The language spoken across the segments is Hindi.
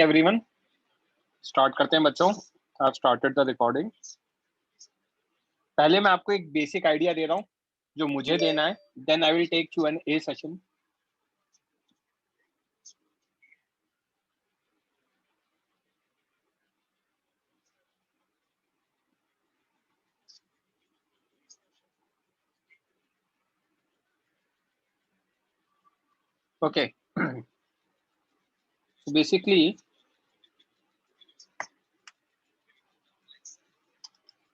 एवरीवन, स्टार्ट करते हैं बच्चों। I started the recording. पहले मैं आपको एक बेसिक आइडिया दे रहा हूँ जो मुझे देना है, then I will take Q&A session. Okay, basically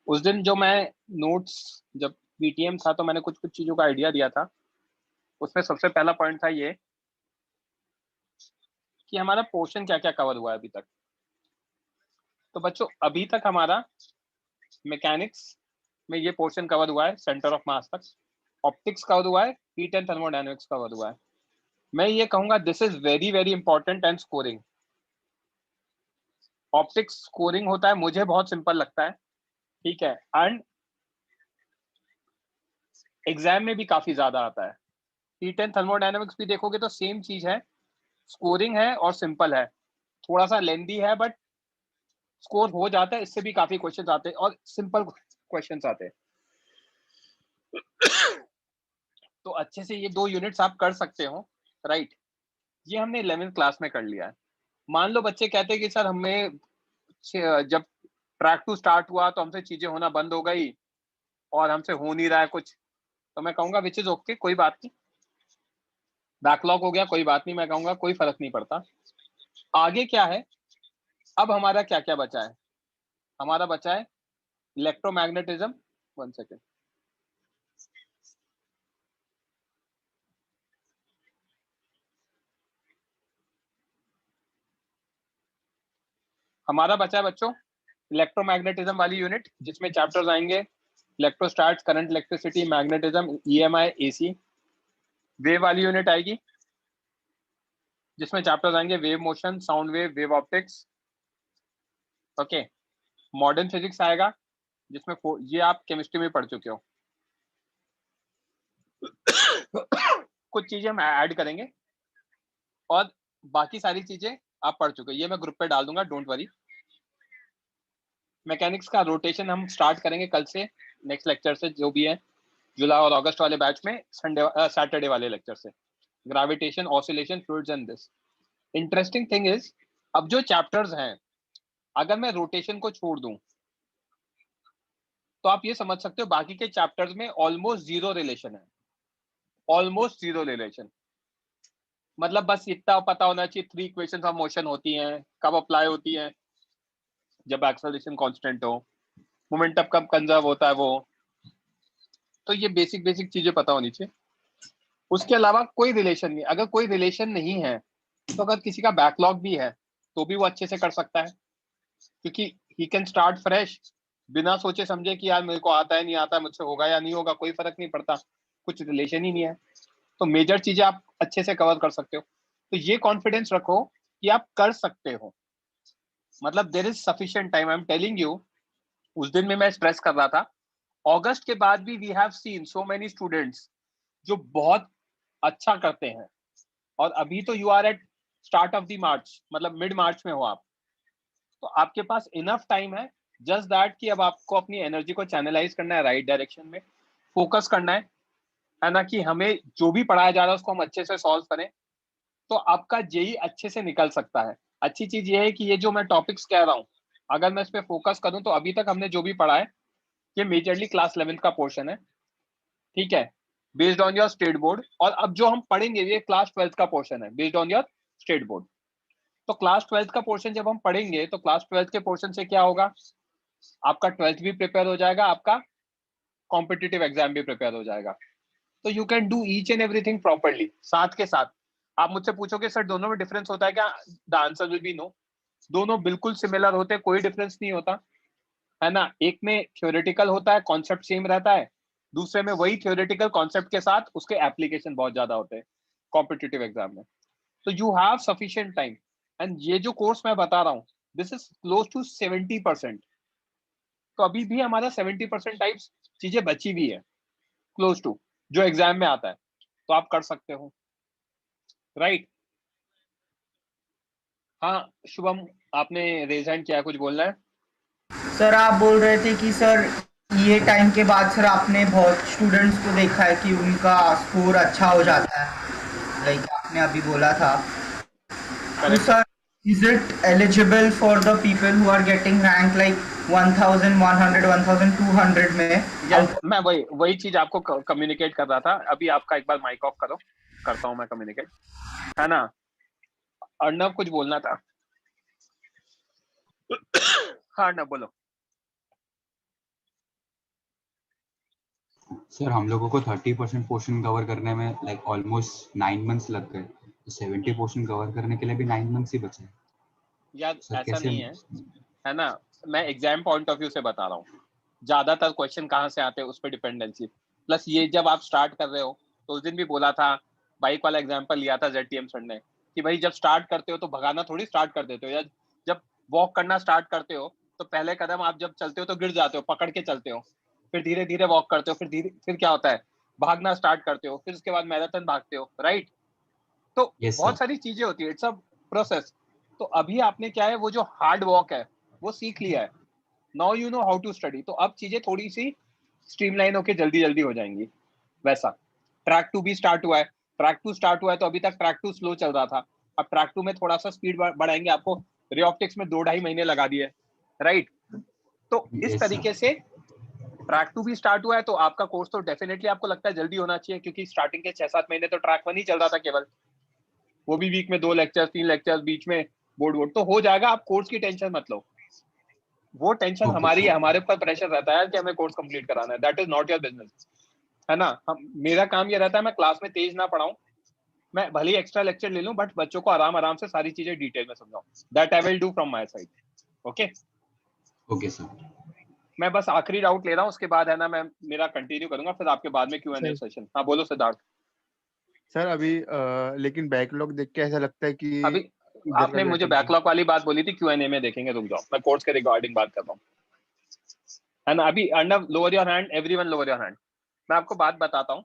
उस दिन जो मैं नोट्स जब PTM था तो मैंने कुछ कुछ चीजों का आइडिया दिया था। उसमें सबसे पहला पॉइंट था ये कि हमारा पोर्शन क्या क्या कवर हुआ है अभी तक। तो बच्चों अभी तक हमारा मैकेनिक्स में ये पोर्शन कवर हुआ है सेंटर ऑफ मास तक, ऑप्टिक्स कवर हुआ है, हीट एंड थर्मोडायनेमिक्स कवर हुआ है। मैं ये कहूंगा this is very very important and scoring. Optics scoring होता है, मुझे बहुत सिंपल लगता है, ठीक है, एंड एग्जाम में भी काफी ज्यादा आता है। हीट एंड थर्मोडायनेमिक्स भी देखोगे तो सेम चीज है, स्कोरिंग है और सिंपल है, थोड़ा सा लेंदी है बट स्कोर हो जाता है। इससे भी काफी क्वेश्चंस आते हैं और सिंपल क्वेश्चंस आते हैं। तो अच्छे से ये 2 यूनिट्स आप कर सकते हो, राइट। ये हमने 11th क्लास में कर लिया है। मान लो बच्चे कहते हैं कि सर हमें जब ट्रैक 2 स्टार्ट हुआ तो हमसे चीजें होना बंद हो गई और हमसे हो नहीं रहा है कुछ, तो मैं कहूंगा विच इज ओके, कोई बात नहीं, बैकलॉग हो गया, कोई बात नहीं। मैं कहूंगा कोई फर्क नहीं पड़ता। आगे क्या है, अब हमारा क्या क्या बचा है? हमारा बचा है इलेक्ट्रोमैग्नेटिज्म। 1 सेकेंड, हमारा बचा है बच्चों इलेक्ट्रोमैग्नेटिज्म वाली यूनिट, जिसमें चैप्टर्स आएंगे electrostatics, current, electricity, magnetism, EMI, AC। Wave वाली यूनिट आएगी जिसमें चैप्टर्स आएंगे wave motion, sound wave, wave optics. Okay, modern physics आएगा जिसमें ये आप केमिस्ट्री में पढ़ चुके हो। कुछ चीजें हम ऐड करेंगे और बाकी सारी चीजें आप पढ़ चुके हो, ये मैं ग्रुप पे डाल दूंगा, डोंट वरी। मैकेनिक्स का रोटेशन हम स्टार्ट करेंगे कल से, नेक्स्ट लेक्चर से, जो भी है जुलाई और अगस्त वाले बैच में, संडे सैटरडे वाले लेक्चर से। Gravitation, oscillation, fluids and this. Interesting thing is, अब जो चैप्टर्स हैं, अगर मैं रोटेशन को छोड़ दूं तो आप ये समझ सकते हो बाकी के चैप्टर्स में ऑलमोस्ट जीरो रिलेशन है, ऑलमोस्ट जीरो रिलेशन। मतलब बस इतना पता होना चाहिए 3 इक्वेशंस ऑफ मोशन होती हैं, कब अप्लाई होती हैं, जब एक्सेलरेशन कांस्टेंट हो, मोमेंटम कब कंजर्व होता है वो। तो ये बेसिक बेसिक चीजें पता होनी चाहिए। उसके अलावा कोई रिलेशन नहीं। अगर कोई रिलेशन नहीं है तो अगर किसी का बैकलॉग भी है तो भी वो अच्छे से कर सकता है, क्योंकि ही कैन स्टार्ट फ्रेश, बिना सोचे समझे कि यार मेरे को आता है नहीं आता है, मुझसे होगा या नहीं होगा, कोई फर्क नहीं पड़ता, कुछ रिलेशन ही नहीं है। तो मेजर चीजें आप अच्छे से कवर कर सकते हो। तो ये कॉन्फिडेंस रखो कि आप कर सकते हो, मतलब there is sufficient time, I am telling you. उस दिन में मैं स्ट्रेस कर रहा था, अगस्त के बाद भी we have seen so many students जो बहुत अच्छा करते हैं, और अभी तो you are at start of the March, मतलब मिड मार्च में हो आप, तो आपके पास इनफ टाइम है। जस्ट दैट कि अब आपको अपनी एनर्जी को चैनलाइज करना है राइट डायरेक्शन में, फोकस करना है ना, कि हमें जो भी पढ़ाया जा रहा है उसको हम अच्छे से सॉल्व करें, तो आपका जेई अच्छे से निकल सकता है। अच्छी चीज ये है कि ये जो मैं टॉपिक्स कह रहा हूँ, अगर मैं इस पर फोकस करूँ तो अभी तक हमने जो भी पढ़ा है ये मेजरली क्लास 11th का पोर्शन है, ठीक है, based on your state board. और अब जो हम पढ़ेंगे ये क्लास 12th का पोर्शन है based on your state board. तो क्लास 12th का पोर्शन जब हम पढ़ेंगे तो क्लास 12th के पोर्शन से क्या होगा, आपका 12th भी प्रिपेयर हो जाएगा, आपका कॉम्पिटिटिव एग्जाम भी प्रिपेयर हो जाएगा। तो you can do each and everything properly. साथ के साथ आप मुझसे पूछोगे सर दोनों में डिफरेंस होता है क्या, the answer will be no. दोनों बिल्कुल सिमिलर होते हैं, कोई डिफरेंस नहीं होता है ना। एक में थ्योरेटिकल होता है, कॉन्सेप्ट सेम रहता है, दूसरे में वही थ्योरेटिकल कॉन्सेप्ट के साथ उसके एप्लीकेशन बहुत ज्यादा होते हैं कॉम्पिटिटिव एग्जाम में। तो you have sufficient time, and ये जो कोर्स मैं बता रहा हूँ दिस इज क्लोज टू 70%। तो अभी भी हमारा 70% टाइप्स चीजें बची हुई है, क्लोज टू, जो एग्जाम में आता है, तो आप कर सकते हो, राइट। हाँ शुभम, आपने रेज हैंड किया, कुछ बोलना है? सर आप बोल रहे थे कि सर ये टाइम के बाद सर आपने बहुत स्टूडेंट्स को देखा है कि उनका स्कोर अच्छा हो जाता है, लाइक आपने अभी बोला था। तो correct. Sir is it eligible for the people who are getting rank like 1100 1200 में यस, आउट? मैं वही वही चीज आपको कम्युनिकेट कर रहा था अभी। आपका एक बार माइक ऑफ करो, करता हूँ मैं कम्युनिकेट, है ना? अर्णव कुछ बोलना था। हाँ अर्णव बोलो। सर हम लोगों को 30% पोर्शन कवर करने में लाइक ऑलमोस्ट 9 मंथ्स लग गए, तो 70 पोर्शन कवर करने के लिए भी 9 मंथ्स ही बचे। यार सर ऐसा कैसे? नहीं है ना? मैं एग्जाम पॉइंट ऑफ व्यू से बता रहा हूँ। ज्यादातर क्वेश्चन कहाँ से आते हैं उस पर डिपेंडेंसी। प्लस ये जब आप स्टार्ट कर रहे हो, तो उस दिन भी बोला था, बाइक वाला एग्जाम्पल लिया था ZTM सर ने, कि भाई जब स्टार्ट करते हो तो भगाना थोड़ी स्टार्ट कर देते हो, या जब वॉक करना स्टार्ट करते हो तो पहले कदम आप जब चलते हो तो गिर जाते हो, पकड़ के चलते हो, फिर धीरे धीरे वॉक करते हो, फिर क्या होता है, भागना स्टार्ट करते हो, फिर उसके बाद मैराथन भागते हो, राइट? तो यस बहुत सर। सारी चीजें होती है, इट्स अ प्रोसेस। तो अभी आपने क्या है, वो जो हार्ड वर्क है वो सीख लिया है। Now you know how to study, तो अब चीजें थोड़ी सी स्ट्रीमलाइन होके जल्दी जल्दी हो जाएंगी। वैसा ट्रैक टू भी स्टार्ट हुआ है। ट्रैक टू स्टार्ट हुआ है तो अभी तक ट्रैक टू स्लो चल रहा था। अब ट्रैक टू में थोड़ा सा स्पीड बढ़ाएंगे, आपको रे ऑप्टिक्स में 2-2.5 महीने लगा दिए, राइट? तो इस यस तरीके सर। से ट्रैक टू भी स्टार्ट हुआ है, तो आपका कोर्स तो डेफिनेटली आपको लगता है जल्दी होना चाहिए, क्योंकि स्टार्टिंग के 6-7 महीने तो ट्रैक वन ही चल रहा था केवल, वो भी वीक में 2 लेक्चर 3 लेक्चर, बीच में बोर्ड तो हो जाएगा। आप कोर्स की टेंशन मत लो, वो टेंशन ओके हमारी है, सर। हमारे ऊपर प्रेशर रहता है कि हमें कोर्स कंप्लीट कराना है। That is not your business, है ना? मेरा काम ये रहता है, मैं क्लास में तेज ना पढ़ाऊं, मैं भले ही एक्स्ट्रा लेक्चर ले लूं, बट बच्चों को आराम आराम से सारी चीजें डिटेल में समझाऊं। That I will do from my side. Okay, okay sir. मैं बस आखिरी डाउट ले रहा हूँ, उसके बाद है ना मैं मेरा कंटिन्यू करूंगा, फिर आपके बाद में Q&A सर सेशन। हाँ बोलो सिद्धार्थ। सर अभी लेकिन बैकलॉग देख के ऐसा लगता है कि अभी इधर का आपने मुझे ज्यादा। बैकलॉग वाली बात बोली थी, Q&A में देखेंगे, रुक जाओ, मैं कोर्स के रिगार्डिंग बात कर रहा हूँ, है ना? अभी Arnav lower your hand, everyone lower your hand. मैं आपको बात बताता हूँ,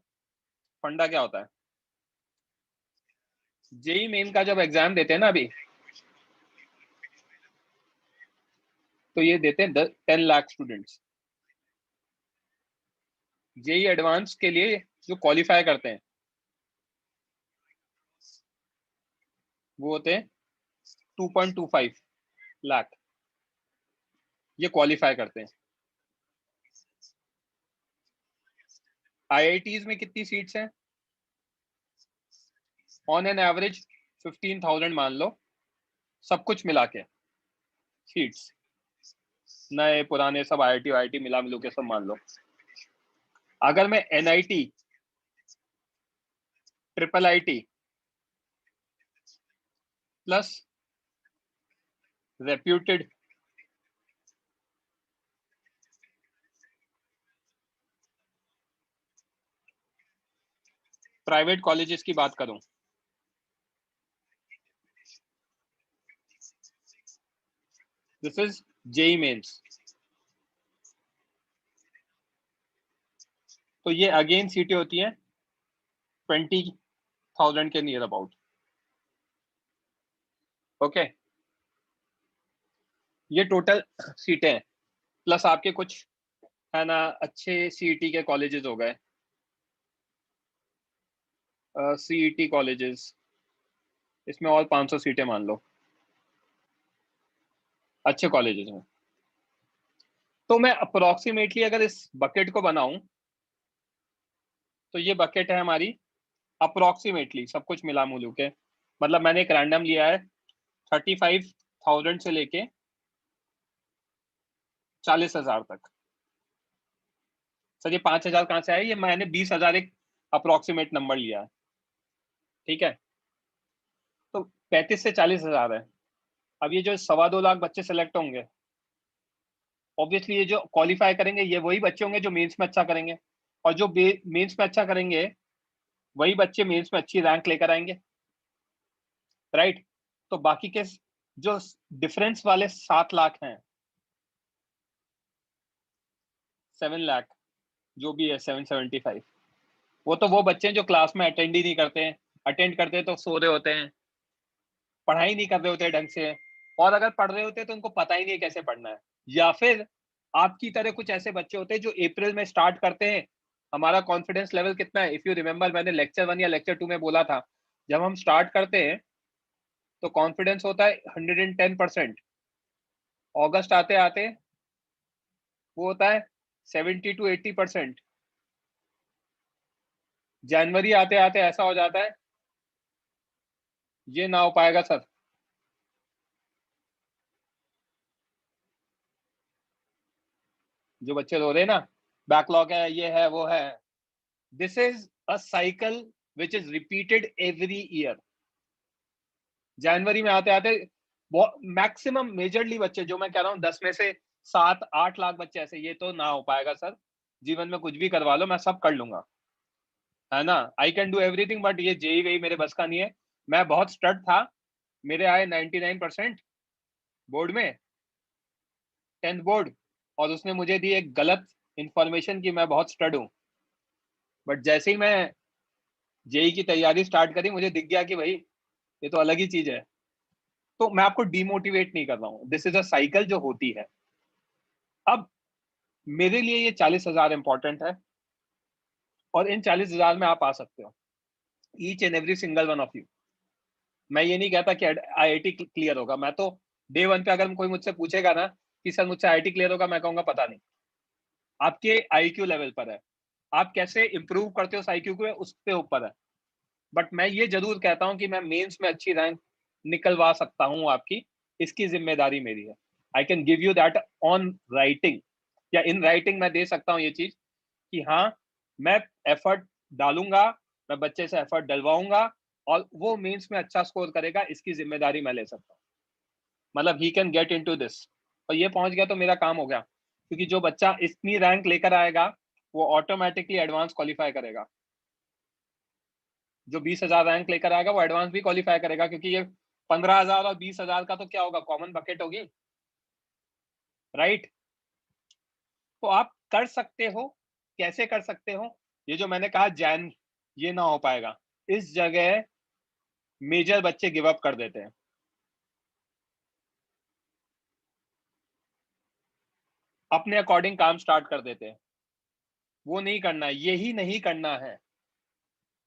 फंडा क्या होता है। जेई मेन का जब एग्जाम देते हैं ना अभी, तो ये देते हैं 10 लाख स्टूडेंट्स। जेई एडवांस के लिए जो क्वालिफाई करते हैं वो होते हैं 2.25 लाख, ये क्वालिफाई करते हैं। IITs में कितनी सीट्स हैं? ऑन एन एवरेज 15,000 मान लो, सब कुछ मिला के सीट्स, नए पुराने सब IIT मिला मिलू के सब मान लो। अगर मैं NIT, IIIT plus reputed private colleges की बात करूं, दिस इज जेई मेंस, तो ये अगेन सीटें होती हैं 20,000 के नियर अबाउट। ओके, ये टोटल सीटें हैं, प्लस आपके कुछ, है ना, अच्छे CET के कॉलेजेस हो गए, CET कॉलेजेस, इसमें और 500 सीटें मान लो, अच्छे कॉलेजेस में। तो मैं अप्रोक्सीमेटली अगर इस बकेट को बनाऊं, तो ये बकेट है हमारी अप्रोक्सीमेटली सब कुछ मिला मुलू के, मतलब मैंने एक रैंडम लिया है 35,000 से लेके 40,000 तक। सर ये 5,000 कहाँ से आए? ये मैंने 20,000 एक अप्रोक्सीमेट नंबर लिया है, ठीक है? तो 35 से 40,000 है। अब ये जो 2.25 लाख बच्चे सेलेक्ट होंगे, ऑब्वियसली ये जो क्वालिफाई करेंगे ये वही बच्चे होंगे जो मेंस में अच्छा करेंगे, और जो मेंस में अच्छा करेंगे वही बच्चे मेंस में अच्छी रैंक लेकर आएंगे, राइट? तो बाकी के जो डिफरेंस वाले 7 लाख हैं, 7 लाख, जो भी है 775, वो तो वो बच्चे हैं जो क्लास में अटेंड ही नहीं करते हैं, अटेंड करते हैं तो सो रहे होते हैं, पढ़ाई नहीं कर रहे होते ढंग से, और अगर पढ़ रहे होते तो उनको पता ही नहीं है कैसे पढ़ना है। या फिर आपकी तरह कुछ ऐसे बच्चे होते हैं जो अप्रैल में स्टार्ट करते हैं। हमारा कॉन्फिडेंस लेवल कितना है, इफ यू रिमेंबर मैंने लेक्चर 1 या लेक्चर 2 में बोला था, जब हम स्टार्ट करते हैं तो कॉन्फिडेंस होता है 110%। अगस्त आते आते वो होता है 70 to 80%। जनवरी आते आते ऐसा हो जाता है ये ना हो पाएगा सर। जो बच्चे रो रहे हैं ना, बैकलॉग है, ये है, वो है, this is a cycle which is repeated every year. जनवरी में आते आते मैक्सिमम मेजरली बच्चे, जो मैं कह रहा हूँ 10 में से 7-8 लाख बच्चे ऐसे, ये तो ना हो पाएगा सर, जीवन में कुछ भी करवा लो मैं सब कर लूंगा, है ना, I can do everything, but ये जेई वेई मेरे बस का नहीं है। मैं बहुत स्टड था, मेरे आए 99% बोर्ड में, 10th बोर्ड, और उसने मुझे दी एक गलत इंफॉर्मेशन कि मैं बहुत स्टड हूँ। बट जैसे ही मैं जेई की तैयारी स्टार्ट करी, मुझे दिख गया कि भाई ये तो अलग ही चीज है। तो मैं आपको डिमोटिवेट नहीं कर रहा हूँ, दिस इज अ साइकिल जो होती है। अब मेरे लिए ये 40,000 इंपॉर्टेंट है, और इन 40,000 में आप आ सकते हो, each and every single one of you. मैं ये नहीं कहता कि आईआईटी क्लियर होगा, मैं तो डे 1 पे अगर कोई मुझसे पूछेगा ना कि सर मुझसे आईआईटी क्लियर होगा, मैं कहूंगा पता नहीं। आपके आईक्यू लेवल पर है, आप कैसे इंप्रूव करते हो आईक्यू को, उस पे ऊपर है। बट मैं ये जरूर कहता हूं कि मैं मेंस में अच्छी रैंक निकलवा सकता हूं आपकी, इसकी जिम्मेदारी मेरी है। I can give you that on writing, या इन राइटिंग मैं दे सकता हूं ये चीज कि हाँ मैं एफर्ट डालूंगा, मैं बच्चे से एफर्ट डलवाऊंगा, और वो मेंस में अच्छा स्कोर करेगा, इसकी जिम्मेदारी मैं ले सकता हूँ। मतलब he can get into this, और ये पहुंच गया तो मेरा काम हो गया, क्योंकि जो बच्चा इतनी रैंक लेकर आएगा वो ऑटोमेटिकली एडवांस क्वालिफाई करेगा। जो 20,000 रैंक लेकर आएगा वो एडवांस भी क्वालिफाई करेगा, क्योंकि ये 15,000 और 20,000 का तो क्या होगा, कॉमन बकेट होगी, राइट। तो आप कर सकते हो, कैसे कर सकते हो, ये जो मैंने कहा जैन ये ना हो पाएगा, इस जगह मेजर बच्चे गिव अप कर देते हैं। अपने अकॉर्डिंग काम स्टार्ट कर देते हैं। वो नहीं करना है, यही नहीं करना है।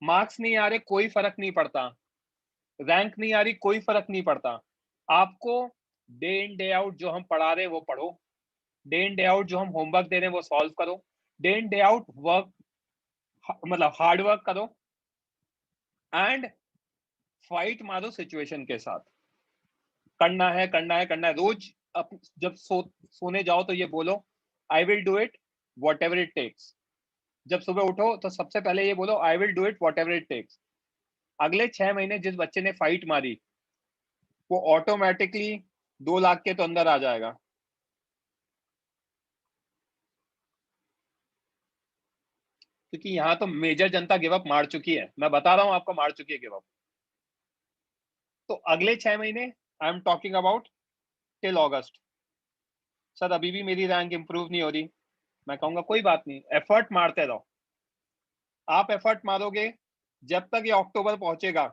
मार्क्स नहीं आ रहे कोई फर्क नहीं पड़ता, रैंक नहीं आ रही कोई फर्क नहीं पड़ता। आपको डे इन डे आउट जो हम पढ़ा रहे हैं वो पढ़ो, डे इन डे आउट जो हम होमवर्क दे रहे हैं वो सॉल्व करो, day in day out work, मतलब हार्ड वर्क करो, एंड फाइट मारो सिचुएशन के साथ। करना है करना है करना है। रोज जब सोने जाओ तो ये बोलो I will do it whatever it takes. जब सुबह उठो तो सबसे पहले ये बोलो I will do it whatever it takes. अगले 6 महीने जिस बच्चे ने फाइट मारी वो ऑटोमेटिकली 2 लाख के तो अंदर आ जाएगा। क्योंकि यहाँ तो मेजर जनता गिव अप मार चुकी है, मैं बता रहा हूं आपको, मार चुकी है गिव अप। तो अगले 6 महीने I am talking about till August. Sir अभी भी मेरी रैंक इंप्रूव नहीं हो रही, मैं कहूंगा कोई बात नहीं, एफर्ट मारते रहो। आप एफर्ट मारोगे जब तक ये अक्टूबर पहुंचेगा,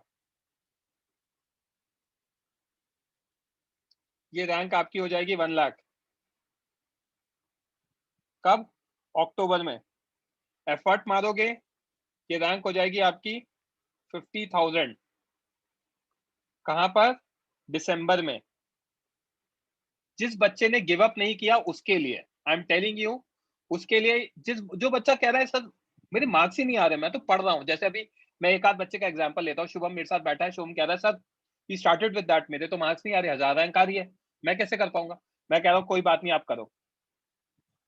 ये रैंक आपकी हो जाएगी 1 लाख। कब? अक्टूबर में। एफर्ट मारोगे ये रैंक हो जाएगी आपकी 50,000। कहां पर? दिसंबर में। जिस बच्चे ने गिव अप नहीं किया उसके लिए आई एम टेलिंग यू, उसके लिए जो बच्चा कह रहा है सर मेरे मार्क्स ही नहीं आ रहे, मैं तो पढ़ रहा हूँ। जैसे अभी मैं एक आध बच्चे का एग्जांपल लेता हूँ, शुभम मेरे साथ बैठा है, शुभम कह रहा है sir he started with that, मेरे तो मार्क्स नहीं आ रहे, 1000 रैंक आ रही है, मैं कैसे कर पाऊंगा। मैं कह रहा हूँ कोई बात नहीं आप करो।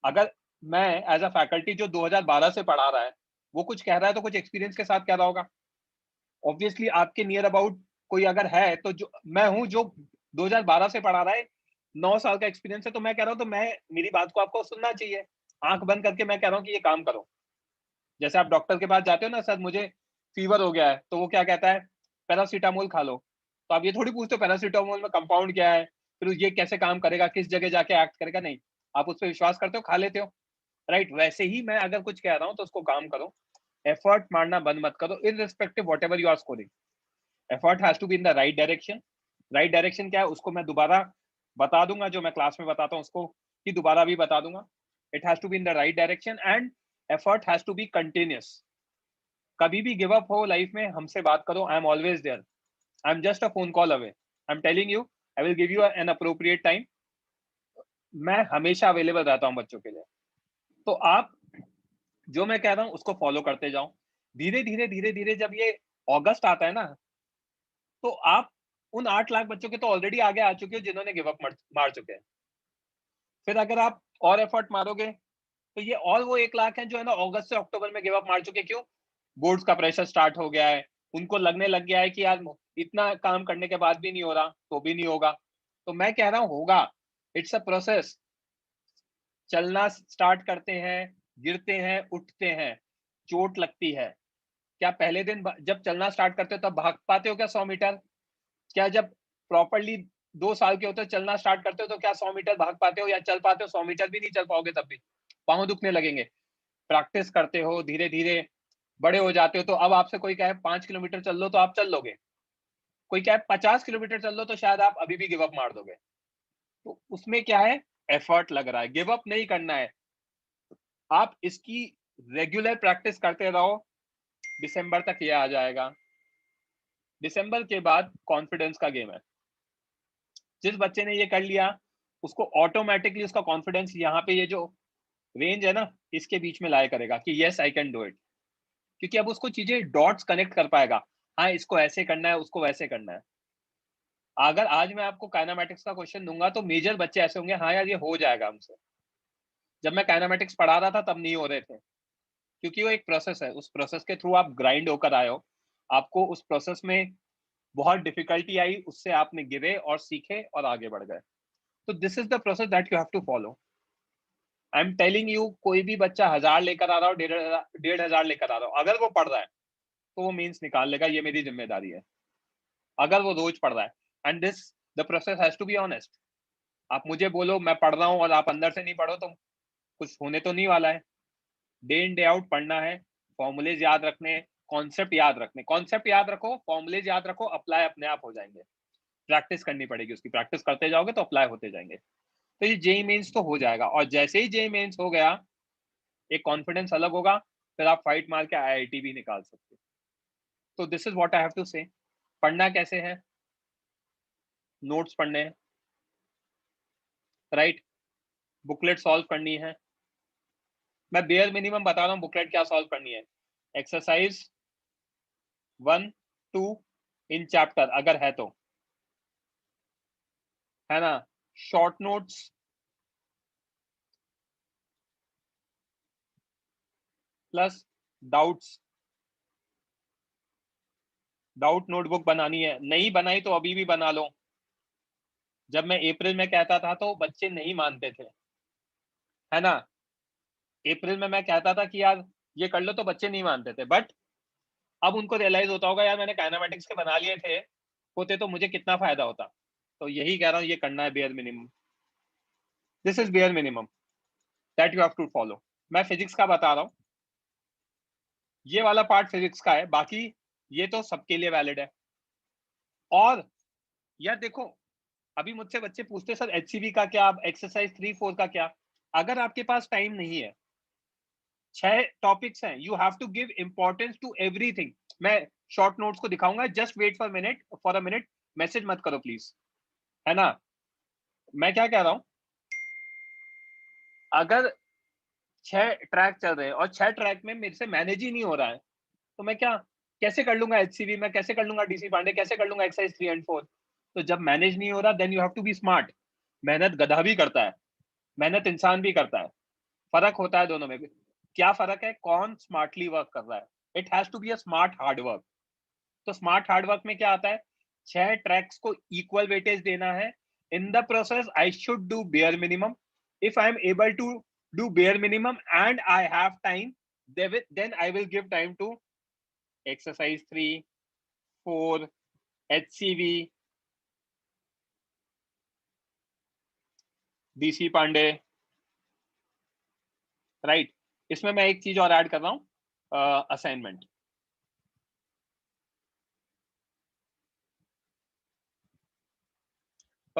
अगर मैं एज अ फैकल्टी जो 2012 से पढ़ा रहा है वो कुछ कह रहा है तो कुछ एक्सपीरियंस के साथ कह रहा होगा। ऑब्वियसली आपके नियर अबाउट कोई अगर है तो जो मैं हूं जो 2012 से पढ़ा रहा है, 9 साल का एक्सपीरियंस है, तो मैं कह रहा हूँ तो मैं मेरी बात को आपको सुनना चाहिए। आंख बंद करके मैं कह रहा हूँ कि ये काम करो। जैसे आप डॉक्टर के पास जाते हो ना, सर मुझे फीवर हो गया है, तो वो क्या कहता है, पैरासीटामोल खा लो। तो आप ये थोड़ी पूछते हो पैरासीटामोल में कंपाउंड क्या है, फिर ये कैसे काम करेगा, किस जगह जाके एक्ट करेगा, नहीं, आप उस पर विश्वास करते हो, खा लेते हो, राइट। वैसे ही मैं अगर कुछ कह रहा हूँ तो उसको काम करो, एफर्ट मारना बंद मत करो, irrespective whatever you are scoring. Effort has to be in the right direction, right direction क्या है उसको मैं दोबारा बता दूंगा, जो मैं क्लास में बताता हूँ उसको कि दोबारा भी बता दूंगा. It has to be in the right direction and effort has to be continuous. कभी भी गिव अप हो लाइफ में, हमसे बात करो, I am always there. I am just a phone call away. I am telling you, I will give you an appropriate time. मैं हमेशा अवेलेबल रहता हूँ बच्चों के लिए. तो आप जो मैं कह रहा हूँ उसको फॉलो करते जाओ. धीरे धीरे जब ये अगस्त आता है ना, तो आप उन 8 लाख बच्चों के तो ऑलरेडी आगे आ चुके हो जिन्होंने गिव अप मार चुके हैं. फिर अगर आप और एफर्ट मारोगे तो ये और वो 1 लाख हैं जो है ना अगस्त से अक्टूबर में गिव अप मार चुके. क्यों? बोर्ड्स का प्रेशर स्टार्ट हो गया है, उनको लगने लग गया है कि यार इतना काम करने के बाद भी नहीं हो रहा तो भी नहीं होगा. तो मैं कह रहा हूं होगा. It's a process. चलना स्टार्ट करते हैं, गिरते हैं, उठते हैं, चोट लगती है. क्या पहले दिन जब चलना स्टार्ट करते हो तब भाग पाते हो क्या 100 मीटर? क्या जब प्रॉपरली 2 साल के होते हो चलना स्टार्ट करते हो तो क्या 100 मीटर भाग पाते हो या चल पाते हो? 100 मीटर भी नहीं चल पाओगे, तब भी पाँव दुखने लगेंगे. प्रैक्टिस करते हो, धीरे धीरे बड़े हो जाते हो. तो अब आपसे कोई कहे 5 किलोमीटर चल लो तो आप चल लोगे. कोई कहे 50 किलोमीटर चल लो तो शायद आप अभी भी गिव अप मार दोगे. तो उसमें क्या है? एफर्ट लग रहा है. गिव अप नहीं करना है. आप इसकी रेगुलर प्रैक्टिस करते रहो. दिसंबर तक ये आ जाएगा. दिसंबर के बाद कॉन्फिडेंस का गेम है. जिस बच्चे ने ये कर लिया उसको ऑटोमेटिकली उसका कॉन्फिडेंस यहाँ पे ये जो रेंज है ना इसके बीच में लाया करेगा कि yes I can do it. क्योंकि अब उसको चीजें डॉट्स कनेक्ट कर पाएगा. हाँ इसको ऐसे करना है, उसको वैसे करना है. अगर आज मैं आपको काइनेमैटिक्स का क्वेश्चन दूंगा तो मेजर बच्चे ऐसे होंगे हाँ यार ये हो जाएगा हमसे. जब मैं काइनेमैटिक्स पढ़ा रहा था तब नहीं हो रहे थे. क्योंकि वो एक प्रोसेस है. उस प्रोसेस के थ्रू आप ग्राइंड होकर आए हो. आपको उस प्रोसेस में बहुत डिफिकल्टी आई, उससे आपने गिरे और सीखे और आगे बढ़ गए. तो this is the process that you have to follow. I am telling you, कोई भी बच्चा 1000 लेकर आ रहा हो, 1500 लेकर आ रहा हो, अगर वो पढ़ रहा है तो वो मीन्स निकाल लेगा. ये मेरी जिम्मेदारी है. अगर वो रोज पढ़ रहा है. And this the process has to be honest. आप मुझे बोलो मैं पढ़ रहा हूँ और आप अंदर से नहीं पढ़ो तो कुछ होने तो नहीं वाला है. डे इन डे आउट पढ़ना है, फॉर्मूलेज याद रखने, कॉन्सेप्ट याद रखने. कॉन्सेप्ट याद रखो, फॉर्मूलेज याद रखो, अप्लाई अपने आप हो जाएंगे. प्रैक्टिस करनी पड़ेगी, उसकी प्रैक्टिस करते जाओगे तो अप्लाई होते जाएंगे. तो ये जेई मेंस तो हो जाएगा. और जैसे ही जेई मेंस हो गया एक कॉन्फिडेंस अलग होगा, फिर आप फाइट मार के आईआईटी भी निकाल सकते. तो this is what I have to say. पढ़ना कैसे है? नोट्स पढ़ने हैं, राइट. बुकलेट सॉल्व करनी है. मैं बेयर मिनिमम बता रहा हूँ बुकलेट क्या सॉल्व करनी है. एक्सरसाइज 1, 2 इन चैप्टर अगर है तो, है ना. Short notes, plus doubts. Doubt notebook बनानी है. नहीं बनाई तो अभी भी बना लो. जब मैं अप्रैल में कहता था तो बच्चे नहीं मानते थे, है ना. अप्रैल में मैं कहता था कि यार ये कर लो तो बच्चे नहीं मानते थे. बट अब उनको रियलाइज होता होगा यार मैंने काइनेमैटिक्स के बना लिए थे होते तो मुझे कितना फायदा होता. तो यही कह रहा हूँ, ये करना है bare minimum. This is bare minimum that you have to follow. मैं फिजिक्स का बता रहा हूँ. ये वाला पार्ट फिजिक्स का है, बाकी ये तो सबके लिए वैलिड है. और यार देखो, अभी मुझसे बच्चे पूछते सर एचसीवी का क्या, एक्सरसाइज 3-4 का क्या. अगर आपके पास टाइम नहीं है, 6 टॉपिक्स हैं, you have to give importance to everything. मैं शॉर्ट नोट्स को दिखाऊंगा. Just wait for a minute. Message मत करो प्लीज, है ना. मैं क्या कह रहा हूं, अगर 6 ट्रैक चल रहे हैं और 6 ट्रैक में मेरे से मैनेज ही नहीं हो रहा है तो मैं क्या कैसे कर लूंगा एचसीवी, मैं कैसे कर लूंगा डीसी पांडे, कैसे कर लूंगा एक्सरसाइज 3 एंड 4. तो जब मैनेज नहीं हो रहा then you have to be smart. मेहनत गधा भी करता है, मेहनत इंसान भी करता है. फर्क होता है दोनों में. क्या फर्क है? कौन स्मार्टली वर्क कर रहा है. It has to be a smart hard work. तो स्मार्ट हार्ड वर्क में क्या आता है? 6 ट्रैक्स को इक्वल वेटेज देना है. In the process I should do bare minimum. If I am able to do bare minimum and I have time, then I will give time to exercise 3, 4, HCV, DC Pandey, right. इसमें मैं एक चीज और ऐड कर रहा हूं, असाइनमेंट.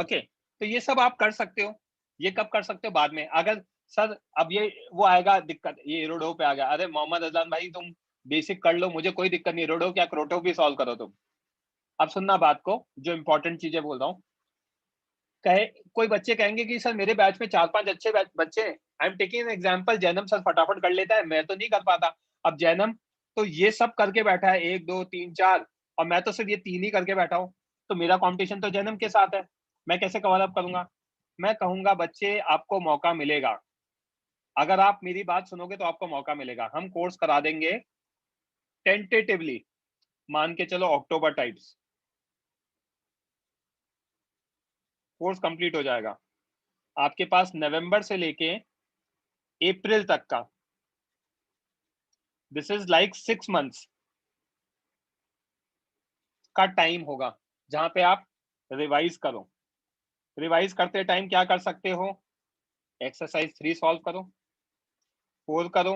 ओके, तो ये सब आप कर सकते हो। ये कब कर सकते हो? बाद में। अगर सर अब ये वो आएगा दिक्कत, ये रोडो पे आ गया, अरे मोहम्मद अजलान भाई तुम बेसिक कर लो, मुझे कोई दिक्कत नहीं, रोडो क्या क्रोटो भी सॉल्व करो तुम। अब सुनना बात को, जो इंपॉर्टेंट चीजें बोल रहा हूँ। कहे कोई बच्चे कहेंगे कि सर मेरे बैच में 4-5 अच्छे बच्चे, I am taking an example, Jainam sir फटाफट कर लेता है, मैं तो नहीं कर पाता। अब जैनम तो ये सब करके बैठा है, 1 2 3 4, और मैं तो सिर्फ ये 3 ही करके बैठा हूँ, तो मेरा कंपटीशन तो जैनम के साथ है, मैं कैसे कवर अप करूंगा? मैं कहूंगा बच्चे आपको मौका मिलेगा, अगर आप मेरी बात सुनोगे तो आपको मौका मिलेगा। हम कोर्स करा देंगे टेंटेटिवली, मान के चलो अक्टूबर टाइप्स कोर्स कंप्लीट हो जाएगा। आपके पास नवंबर से लेके अप्रैल तक का, दिस इज लाइक 6 मंथ्स का टाइम होगा, जहां पे आप रिवाइज करो। रिवाइज करते टाइम क्या कर सकते हो? एक्सरसाइज 3 सॉल्व करो, 4 करो,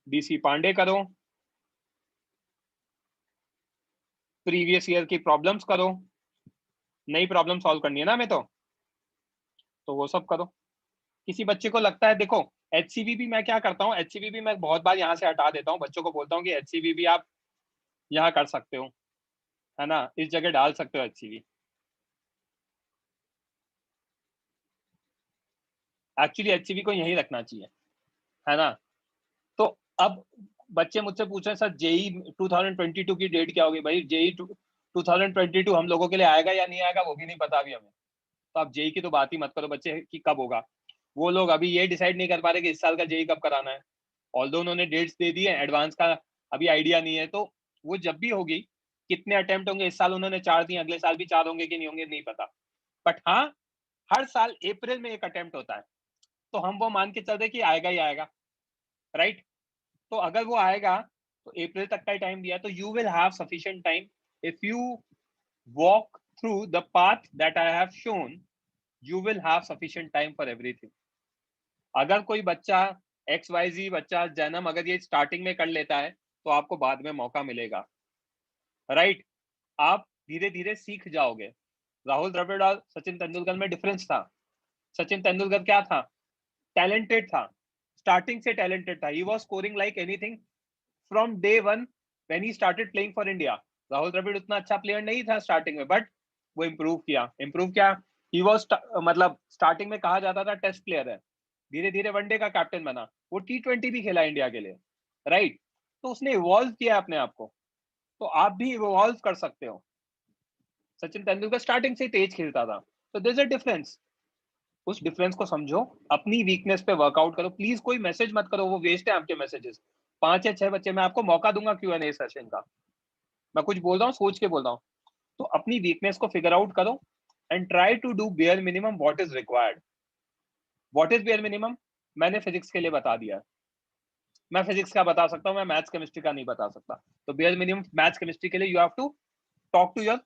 डीसी पांडे करो, प्रीवियस ईयर की प्रॉब्लम्स करो, नई प्रॉब्लम सॉल्व करनी है ना हमें, तो वो सब करो। किसी बच्चे को लगता है, देखो HCV मैं क्या करता हूँ, HCV मैं बहुत बार यहाँ से हटा देता हूँ, बच्चों को बोलता हूँ कि HCV आप यहाँ कर सकते हो, है ना, इस जगह डाल सकते हो HCV। एक्चुअली HCV को यहीं रखना चाहिए, है ना। तो अब बच्चे मुझसे पूछ रहे हैं सर जेई 2022 की डेट क्या होगी? भाई जेई 2022 हम लोगों के लिए आएगा या नहीं आएगा वो भी नहीं पता अभी हमें, तो आप जेई की तो बात ही मत करो बच्चे की कब होगा। वो लोग अभी ये डिसाइड नहीं कर पा रहे कि इस साल का जेई कब कराना है, ऑल्दो उन्होंने डेट्स दे दी है, एडवांस का अभी आइडिया नहीं है। तो वो जब भी होगी, कितने अटेम्प्ट होंगे, इस साल उन्होंने 4 दिए, अगले साल भी 4 होंगे कि नहीं होंगे नहीं पता, बट हाँ हर साल अप्रैल में एक अटेम्प्ट होता है, तो हम वो मान के चल रहे कि आएगा ही आएगा, राइट। तो अगर वो आएगा तो अप्रैल तक का टाइम दिया, तो you will have sufficient time if you walk through the path that I have shown, you will have sufficient time for everything. अगर कोई बच्चा XYZ बच्चा जन्म अगर ये स्टार्टिंग में कर लेता है तो आपको बाद में मौका मिलेगा, राइट। आप धीरे धीरे सीख जाओगे। राहुल द्रविड़ और सचिन तेंदुलकर में डिफरेंस था। सचिन तेंदुलकर क्या था? टैलेंटेड था, स्टार्टिंग से टैलेंटेड था, he was scoring like anything from day one when he started playing for India. Rahul Dravid उतना अच्छा प्लेयर नहीं था स्टार्टिंग में, बट वो इम्प्रूव किया। ही वाज मतलब स्टार्टिंग में कहा जाता था टेस्ट प्लेयर है, धीरे धीरे वनडे का कैप्टन बना, वो T20 भी खेला इंडिया के लिए, राइट। तो उसने इवॉल्व किया अपने आप को, तो आप भी इवॉल्व कर सकते हो। सचिन तेंदुलकर स्टार्टिंग से तेज खेलता था, तो देयर इज अ डिफरेंस। उस डिफरेंस को समझो, अपनी वीकनेस पे वर्कआउट करो। प्लीज कोई मैसेज मत करो, वो वेस्ट है आपके मैसेजेस। 5 या 6 बच्चे, मैं आपको मौका दूंगा Q&A सेशन का, मैं कुछ बोल रहा हूँ सोच के बोल रहा हूँ। तो अपनी वीकनेस को फिगर आउट करो and try to do bare minimum what is required. What is bare minimum? मैंने फिजिक्स के लिए बता दिया, मैं फिजिक्स का बता सकता हूँ, मैं मैथ्स केमिस्ट्री का नहीं बता सकता। तो बेयर मिनिमम मैथ्स केमिस्ट्री के लिए you have to talk to your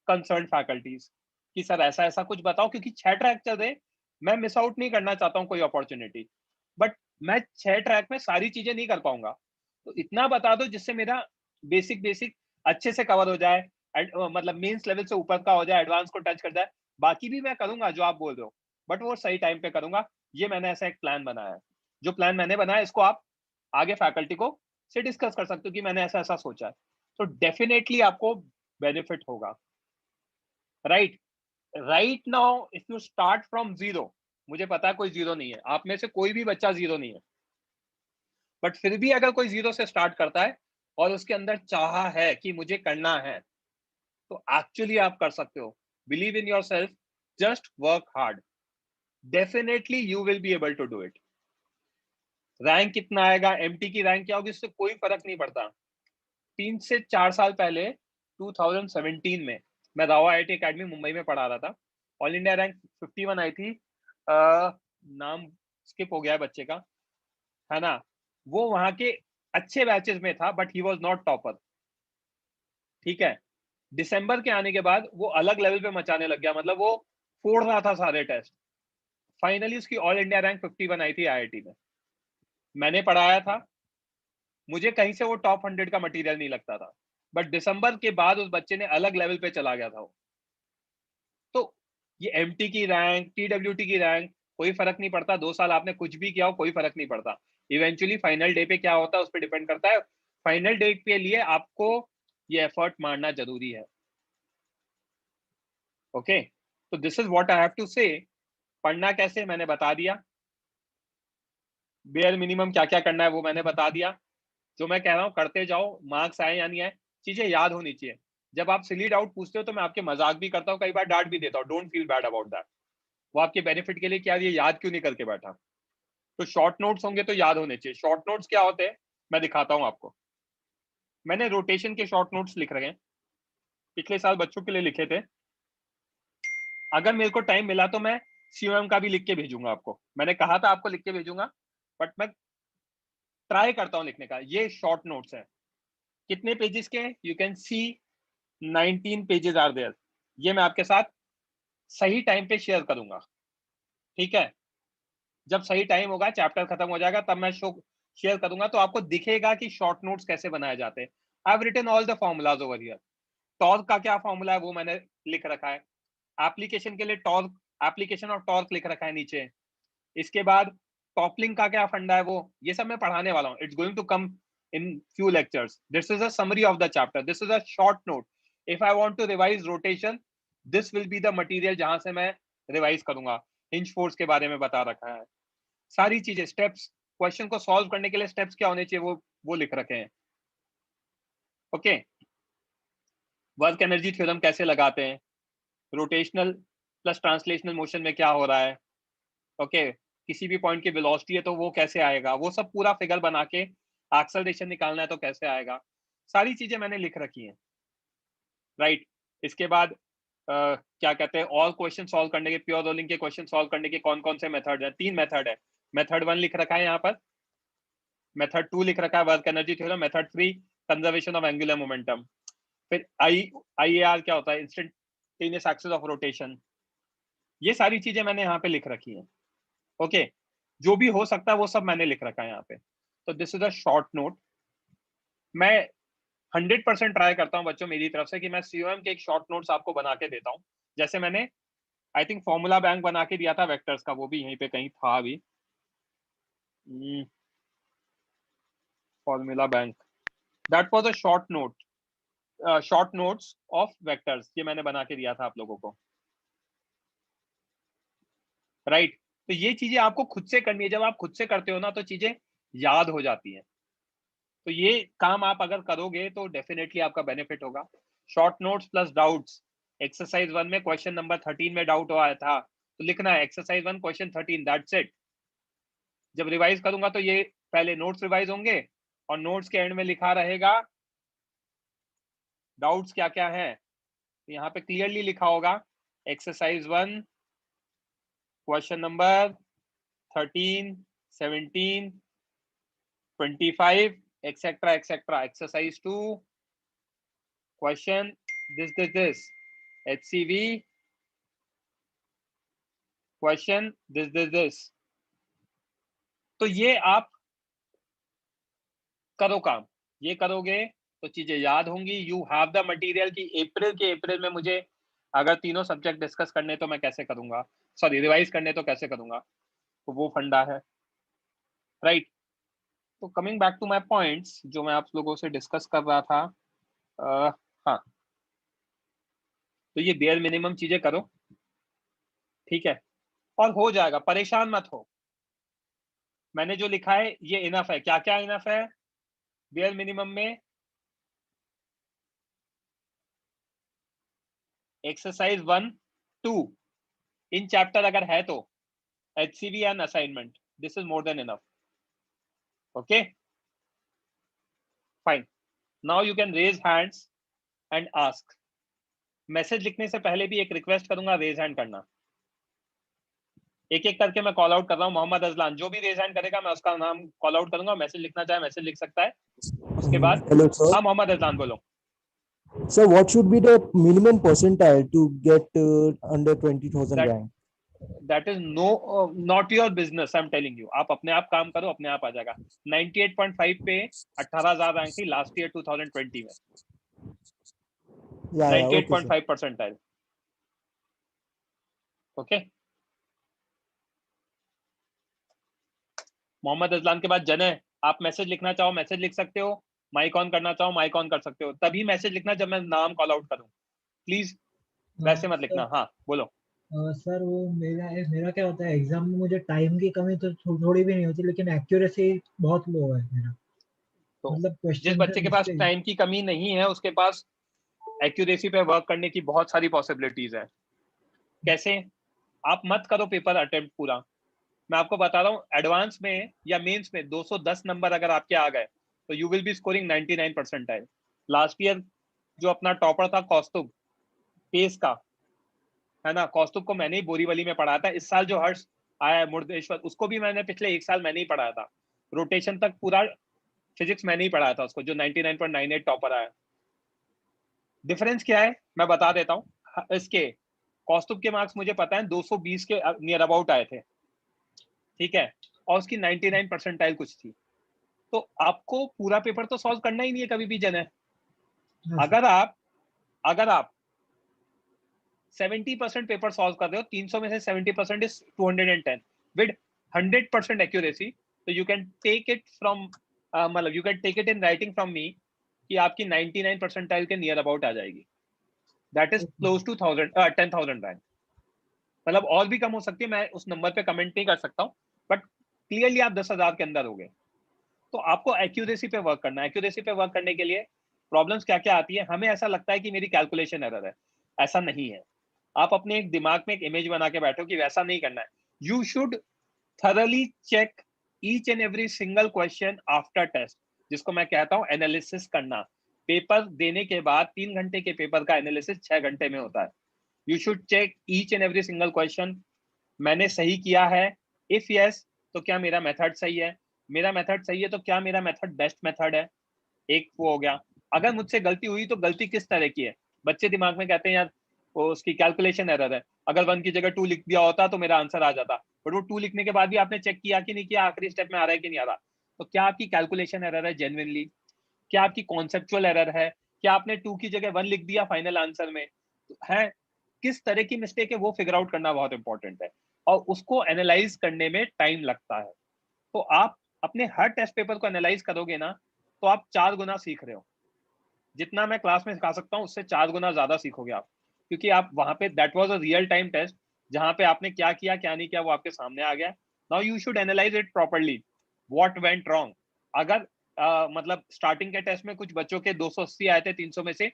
concern faculties कि सर ऐसा ऐसा कुछ बताओ, क्योंकि 6 ट्रैक चल रहे, मैं मिस आउट नहीं करना चाहता हूँ कोई अपॉर्चुनिटी, बट मैं 6 ट्रैक में सारी चीजें नहीं कर पाऊंगा, तो इतना बता दो जिससे मेरा बेसिक बेसिक अच्छे से कवर हो जाए, मतलब मेंस लेवल से ऊपर का हो जाए, एडवांस को टच कर जाए। बाकी भी मैं करूंगा जो आप बोल रहे हो, बट वो सही टाइम पे करूंगा। ये मैंने ऐसा एक प्लान बनाया है, जो प्लान मैंने बनाया इसको आप आगे फैकल्टी को से डिस्कस कर सकते हो कि मैंने ऐसा ऐसा सोचा है, तो डेफिनेटली आपको बेनिफिट होगा, right. Right now if you start from zero, मुझे पता है कोई जीरो नहीं है, आप में से कोई भी बच्चा जीरो नहीं है, बट फिर भी अगर कोई जीरो से स्टार्ट करता है और उसके अंदर चाह है कि मुझे करना है, तो एक्चुअली आप कर सकते हो। Believe in yourself, just work hard, definitely you will be able to do it. Rank कितना आएगा, MT की रैंक क्या होगी, इससे कोई फर्क नहीं पड़ता। 3 से 4 साल पहले 2017 में मैं राव IIT अकेडमी मुंबई में पढ़ा रहा था, ऑल इंडिया रैंक 51 आई थी, नाम स्किप हो गया है बच्चे का, है ना। वो वहां के अच्छे बैचेस में था, but he was not topper, ठीक है। दिसंबर के आने के बाद वो अलग लेवल पे मचाने लग गया, मतलब वो फोड़ रहा था सारे टेस्ट। फाइनली उसकी ऑल इंडिया रैंक 51 आई थी IIT में, मैंने पढ़ाया था, मुझे कहीं से वो टॉप 100 का मटेरियल नहीं लगता था, बट दिसंबर के बाद उस बच्चे ने अलग लेवल पे चला गया था वो। तो ये एमटी की रैंक, टीडब्ल्यूटी की रैंक, कोई फर्क नहीं पड़ता। 2 साल आपने कुछ भी किया हो, कोई फर्क नहीं पड़ता। इवेंचुअली फाइनल डे पे क्या होता है उस पर डिपेंड करता है। फाइनल डे के लिए आपको ये एफर्ट मारना जरूरी है। ओके, तो this is what I have to say. पढ़ना कैसे मैंने बता दिया, बेयर मिनिमम क्या क्या करना है वो मैंने बता दिया। जो मैं कह रहा हूँ करते जाओ, मार्क्स आए या नहीं आए, चीजें याद होनी चाहिए। जब आप सिली डाउट पूछते हो तो मैं आपके मजाक भी करता हूँ, कई बार डांट भी देता हूँ, don't feel bad about that. वो आपके बेनिफिट के लिए, क्या ये याद क्यों नहीं करके बैठा। तो शॉर्ट नोट्स होंगे तो याद होने चाहिए। शॉर्ट नोट्स क्या होते हैं मैं दिखाता हूँ आपको। मैंने रोटेशन के शॉर्ट नोट्स लिख रखे हैं, पिछले साल बच्चों के लिए लिखे थे। अगर मेरे को टाइम मिला तो मैं सीओएम का भी लिख के भेजूंगा आपको। मैंने कहा था आपको लिख के भेजूंगा, बट मैं ट्राई करता हूँ लिखने का। ये शॉर्ट नोट्स है, कितने पेजेस के, you can see 19 pages are there. ये मैं आपके साथ सही टाइम पे शेयर करूंगा, ठीक है। जब सही टाइम होगा, चैप्टर खत्म हो जाएगा, तब मैं शेयर करूंगा, तो आपको दिखेगा कि शॉर्ट नोट्स कैसे बनाए जाते हैं। I have written all the formulas over here. Torque का क्या फॉर्मूला है वो मैंने लिख रखा है। एप्लीकेशन के लिए टॉर्क, एप्लीकेशन और टॉर्क लिख रखा है नीचे। इसके बाद टॉपलिंग का क्या फंडा है वो, ये सब मैं पढ़ाने वाला हूँ। It's going to come in few lectures. This is a summary of the chapter, this is a short note. If I want to revise rotation, this will be the material जहां से मैं रिवाइज करूंगा। हिंज फोर्स के बारे में बता रखा है, सारी चीजें, स्टेप्स, क्वेश्चन को सॉल्व करने के लिए स्टेप्स क्या होने चाहिए वो लिख रखे हैं। ओके, वर्क एनर्जी थ्योरम कैसे लगाते हैं, रोटेशनल प्लस ट्रांसलेशनल मोशन में क्या हो रहा है। ओके, किसी भी पॉइंट की वेलोसिटी है तो वो कैसे आएगा, वो सब पूरा फिगर बना के एक्सेलरेशन निकालना है तो कैसे आएगा, सारी चीजें मैंने लिख रखी हैं, राइट। इसके बाद क्या कहते हैं, और क्वेश्चन सॉल्व करने के, प्योर रोलिंग के क्वेश्चन सॉल्व करने के कौन कौन से मेथड है, 3 मेथड है। मेथड 1 लिख रखा है यहाँ पर, मेथड 2 लिख रखा है work energy theorem, method 3 conservation of angular momentum. फिर IAR क्या होता है, इंस्टेंटेनियस एक्सिस ऑफ रोटेशन। ये सारी चीजें मैंने यहाँ पे लिख रखी हैं। ओके, जो भी हो सकता है वो सब मैंने लिख रखा है यहाँ पे। तो this is a short note. मैं 100% ट्राई करता हूँ बच्चों मेरी तरफ से कि मैं सीओएम के एक शॉर्ट नोट्स आपको बना के देता हूँ। जैसे मैंने आई थिंक फॉर्मूला बैंक बना के दिया था वेक्टर्स का, वो भी यहीं पे कहीं था अभी, formula bank, that was a short note, short notes of vectors, ये मैंने बना के दिया था आप लोगों को, राइट। तो ये चीजें आपको खुद से करनी है। जब आप खुद से करते हो ना तो चीजें याद हो जाती हैं। तो ये काम आप अगर करोगे तो डेफिनेटली आपका बेनिफिट होगा। Short notes plus doubts, exercise 1 में क्वेश्चन नंबर 13 में डाउट आया था तो लिखना है एक्सरसाइज 1 क्वेश्चन 13, दैट्स इट। जब रिवाइज करूंगा तो ये पहले नोट्स रिवाइज होंगे और नोट्स के एंड में लिखा रहेगा डाउट्स क्या क्या है। तो यहाँ पे क्लियरली लिखा होगा exercise 1 question number 13, 17, 25 etcetera etcetera. Exercise 2 question this HCV question this। तो ये आप करो काम, ये करोगे तो चीजें याद होंगी। यू हैव द मटेरियल की अप्रैल में मुझे अगर तीनों सब्जेक्ट डिस्कस करने तो मैं कैसे करूंगा, सॉरी रिवाइज करने तो कैसे करूंगा। तो वो फंडा है, राइट। तो coming back to my points जो मैं आप लोगों से डिस्कस कर रहा था, हाँ, तो ये बेयर मिनिमम चीजें करो, ठीक है, और हो जाएगा, परेशान मत हो। मैंने जो लिखा है ये इनफ है। क्या क्या इनफ है बेयर मिनिमम में, एक्सरसाइज 1, 2 इन चैप्टर अगर है तो HCV and assignment, this is more than enough. Okay fine, now you can raise hands and ask. Message लिखने से पहले भी एक रिक्वेस्ट करूंगा, रेज हैंड करना। एक एक करके मैं कॉल आउट कर रहा हूँ। मोहम्मद अजलान, जो भी रेज हैंड करेगा मैं उसका नाम कॉल आउट करूंगा। मैसेज लिखना चाहे मैसेज लिख सकता है। उसके बाद Hello, sir. हाँ मोहम्मद अजलान बोलो। Sir, what should be the minimum percentile to get under 20,000 that rank? That is not your business, I am telling you. आप अपने आप काम करो, अपने आप आ जाएगा। 98.5 पे 18,000 रैंक थी लास्ट ईयर 2020 में। Yeah, okay, sir. 98.5 percentile. Okay, Mohammed Ajlan के बाद जनय, आप मैसेज लिखना चाहो मैसेज लिख सकते हो, माइक ऑन करना चाहो माइक ऑन कर सकते हो, तभी मैसेज लिखना जब मैं नाम कॉल आउट करूं, प्लीज वैसे मत लिखना। हाँ बोलो। सर वो मेरा क्या होता है, एग्जाम में मुझे टाइम की कमी तो थोड़ी भी नहीं होती, लेकिन एक्यूरेसी बहुत लो है मेरा। तो मतलब जिस क्वेश्चन बच्चे के पास टाइम की कमी नहीं है उसके पास एक्यूरेसी पे वर्क करने की बहुत सारी पॉसिबिलिटीज है। कैसे? आप मत करो पेपर अटेम्प्ट पूरा, मैं आपको बता रहा हूँ एडवांस में या मेंस में 210 नंबर अगर आपके आ गए तो you will B scoring 99 percentile. Last year जो अपना टॉपर था कौस्तुभ पेस का, है ना, कौस्तुभ को मैंने ही बोरीवली में पढ़ाया था। इस साल जो हर्ष आया है मुर्देश्वर, उसको भी मैंने पिछले 1 साल मैंने ही पढ़ाया था, रोटेशन तक पूरा फिजिक्स मैंने ही पढ़ाया था उसको, जो 99.98 टॉपर आया। डिफरेंस क्या है मैं बता देता हूँ। इसके कौस्तुभ के मार्क्स मुझे पता है 220 के नियर अबाउट आए थे, ठीक है, और उसकी 99 परसेंटाइल कुछ थी। तो आपको पूरा पेपर तो सॉल्व करना ही नहीं है कभी भी जनय। अगर आप 70% पेपर सॉल्व कर रहे हो, 300 में से 70% इज 210 विद 100% एक्यूरेसी, तो you can take it from मतलब you can take it in writing from me कि आपकी 99 परसेंटाइल के नियर अबाउट आ जाएगी। That is close to 10,000 rank. मतलब और भी कम हो सकती है, मैं उस नंबर पे कमेंट नहीं कर सकता हूँ, बट क्लियरली आप 10,000 के अंदर हो गए। तो आपको एक्यूरेसी पे वर्क करना है। एक्यूरेसी पे वर्क करने के लिए प्रॉब्लम्स क्या क्या आती है, हमें ऐसा लगता है कि मेरी कैलकुलेशन एरर है, ऐसा नहीं है। आप अपने एक दिमाग में एक इमेज बना के बैठो कि वैसा नहीं करना है। You should thoroughly check each and every single question after test, जिसको मैं कहता हूं एनालिसिस करना। पेपर देने के बाद 3 घंटे के पेपर का एनालिसिस 6 घंटे में होता है। You should check each and every single question, मैंने सही किया है, इफ यस तो क्या मेरा मेथड सही है, मेरा मेथड सही है तो क्या मेरा मेथड बेस्ट मेथड है, एक वो हो गया। अगर मुझसे गलती हुई तो गलती किस तरह की है। बच्चे दिमाग में कहते हैं यार वो उसकी कैलकुलेशन एरर है, अगर 1 की जगह 2 लिख दिया होता तो मेरा आंसर आ जाता, बट वो 2 लिखने के बाद भी आपने चेक किया कि नहीं किया, आखिरी स्टेप में आ रहा है कि नहीं आ रहा। तो क्या आपकी कैलकुलेशन एरर है जेन्युइनली, क्या आपकी कॉन्सेप्चुअल एरर है, क्या आपने 2 की जगह 1 लिख दिया फाइनल आंसर में है, किस तरह की मिस्टेक है वो फिगर आउट करना बहुत इंपॉर्टेंट है, और उसको एनालाइज करने में टाइम लगता है। तो आप अपने हर टेस्ट पेपर को एनालाइज करोगे ना तो आप 4 गुना सीख रहे हो। जितना मैं क्लास में सिखा सकता हूँ उससे 4 गुना ज्यादा सीखोगे आप, क्योंकि आप वहां पे that was a real time test जहां पे आपने क्या किया क्या नहीं किया वो आपके सामने आ गया। Now you should analyse it properly, what went wrong. अगर मतलब स्टार्टिंग के टेस्ट में कुछ बच्चों के 280 आए थे 300 में से,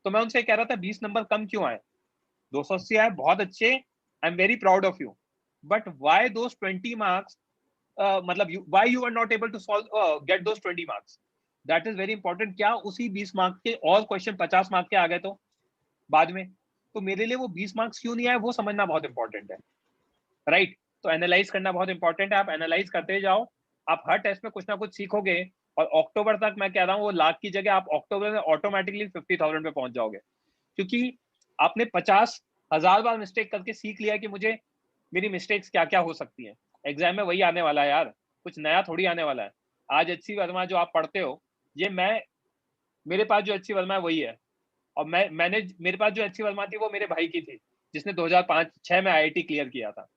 तो मैं उनसे कह रहा था 20 नंबर कम क्यों आए, 280 आए बहुत अच्छे, I am very proud of you, but why those 20 marks, मतलब why you are not able to solve get those 20 marks, that is very important. क्या उसी 20 मार्क्स के और क्वेश्चन 50 मार्क्स के आ गए तो बाद में, तो मेरे लिए वो 20 मार्क्स क्यों नहीं आए वो समझना बहुत इंपॉर्टेंट है, राइट। तो एनालाइज करना बहुत इंपॉर्टेंट है, आप एनालाइज करते जाओ, आप हर टेस्ट में कुछ ना कुछ सीखोगे, और अक्टूबर तक मैं कह रहा हूँ वो लाख की जगह आप अक्टूबर में ऑटोमेटिकली 50,000 पे पहुंच जाओगे, क्योंकि आपने 50,000 बार मिस्टेक करके सीख लिया कि मुझे मेरी मिस्टेक्स क्या क्या हो सकती हैं। एग्जाम में वही आने वाला है यार, कुछ नया थोड़ी आने वाला है। आज एचसी वर्मा जो आप पढ़ते हो, ये मैं, मेरे पास जो एचसी वर्मा है वही है, और मैंने मेरे पास जो एचसी वर्मा थी वो मेरे भाई की थी, जिसने 2005-6 में आईआईटी क्लियर किया था,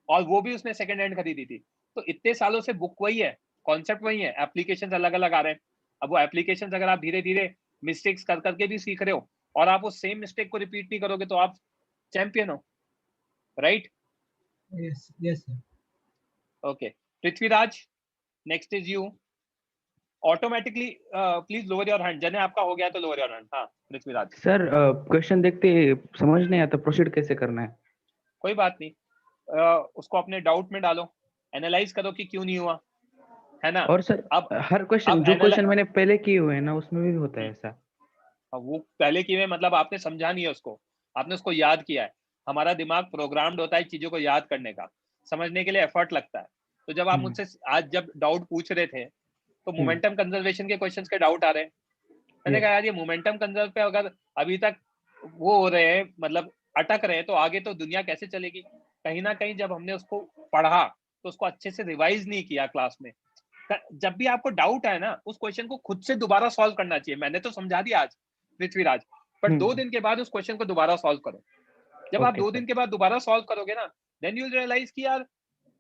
और वो भी उसने सेकंड हैंड खरीदी थी। तो इतने सालों से बुक वही है, कॉन्सेप्ट वही है, एप्लीकेशन अलग अलग आ रहे हैं। अब वो एप्लीकेशन अगर आप धीरे धीरे मिस्टेक्स कर करके भी सीख रहे हो और आप उस सेम मिस्टेक को रिपीट नहीं करोगे तो आप चैंपियन हो, right. Yes yes sir. Okay Prithviraj, next is you. Automatically please lower your hand. जने आपका हो गया तो लोअर योर हैंड। हाँ पृथ्वीराज। सर क्वेश्चन देखते समझ नहीं आता, प्रोसीड कैसे करना है? कोई बात नहीं, उसको अपने डाउट में डालो, एनालाइज करो कि क्यों नहीं हुआ, है ना। और सर अब हर क्वेश्चन जो क्वेश्चन मैंने पहले किए हुए हैं ना उसमें भी होता है ऐसा। वो पहले किए हुए मतलब आपने समझा नहीं है उसको, आपने उसको याद किया है। हमारा दिमाग प्रोग्राम्ड होता है चीजों को याद करने का, समझने के लिए एफर्ट लगता है। तो जब आप मुझसे आज जब डाउट पूछ रहे थे तो मोमेंटम कंजर्वेशन के क्वेश्चंस के डाउट आ रहे हैं, मैंने कहा यार ये मोमेंटम कंजर्व पे अगर अभी तक वो हो रहे हैं, मतलब अटक रहे हैं, तो आगे तो दुनिया कैसे चलेगी। कहीं ना कहीं जब हमने उसको पढ़ा तो उसको अच्छे से रिवाइज नहीं किया क्लास में। जब भी आपको डाउट है ना उस क्वेश्चन को खुद से दोबारा सॉल्व करना चाहिए। मैंने तो समझा दिया आज पृथ्वीराज, पर 2 दिन के बाद उस क्वेश्चन को दोबारा सॉल्व करो, जब आप Okay, 2 sir. दिन के बाद दोबारा सॉल्व करोगे ना, देन यू रियलाइज कि यार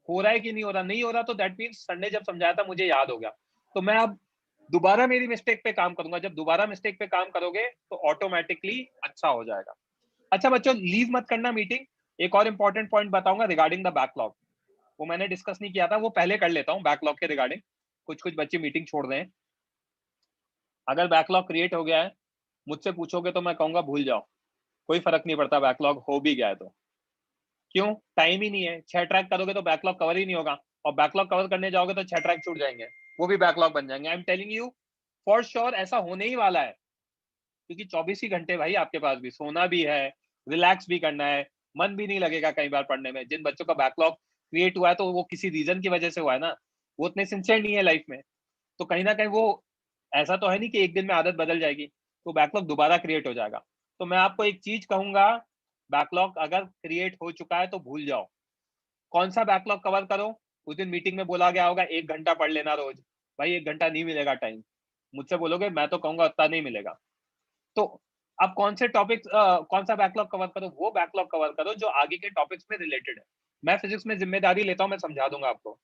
हो रहा है कि नहीं हो रहा, नहीं हो रहा तो दैट मीन्स सर ने जब समझाया था मुझे याद हो गया, तो मैं अब दोबारा मेरी मिस्टेक पे काम करूंगा। जब दोबारा मिस्टेक पे काम करोगे तो ऑटोमेटिकली अच्छा हो जाएगा। अच्छा बच्चों, लीव मत करना मीटिंग। एक और इंपॉर्टेंट पॉइंट बताऊंगा रिगार्डिंग द बैकलॉग, वो मैंने डिस्कस नहीं किया था, वो पहले कर लेता हूँ बैकलॉग के रिगार्डिंग। कुछ बच्चे मीटिंग छोड़ रहे हैं। अगर बैकलॉग क्रिएट हो गया है, मुझसे पूछोगे तो मैं कहूंगा भूल जाओ, कोई फर्क नहीं पड़ता बैकलॉग हो भी गया है तो। क्यों? टाइम ही नहीं है। 6 ट्रैक करोगे तो बैकलॉग कवर ही नहीं होगा, और बैकलॉग कवर करने जाओगे तो 6 ट्रैक छूट जाएंगे, वो भी बैकलॉग बन जाएंगे। आई am telling you for sure ऐसा होने ही वाला है, क्योंकि 24 ही घंटे भाई आपके पास भी सोना भी है, रिलैक्स भी करना है, मन भी नहीं लगेगा कई बार पढ़ने में। जिन बच्चों का बैकलॉग क्रिएट हुआ है तो वो किसी रीजन की वजह से हुआ है ना, वो उतने सिंसियर नहीं है लाइफ में, तो कहीं ना कहीं वो ऐसा तो है नहीं कि एक दिन में आदत बदल जाएगी, तो बैकलॉग दोबारा क्रिएट हो जाएगा। तो मैं आपको एक चीज कहूंगा, बैकलॉग अगर क्रिएट हो चुका है तो भूल जाओ। कौन सा बैकलॉग कवर करो? उस दिन मीटिंग में बोला गया होगा 1 घंटा पढ़ लेना रोज। भाई 1 घंटा नहीं मिलेगा टाइम, मुझसे बोलोगे मैं तो कहूंगा उतना नहीं मिलेगा। तो अब कौन से टॉपिक, कौन सा बैकलॉग कवर करो? वो बैकलॉग कवर करो जो आगे के टॉपिक्स में रिलेटेड है। मैं फिजिक्स में जिम्मेदारी लेता हूं, मैं समझा दूंगा आपको,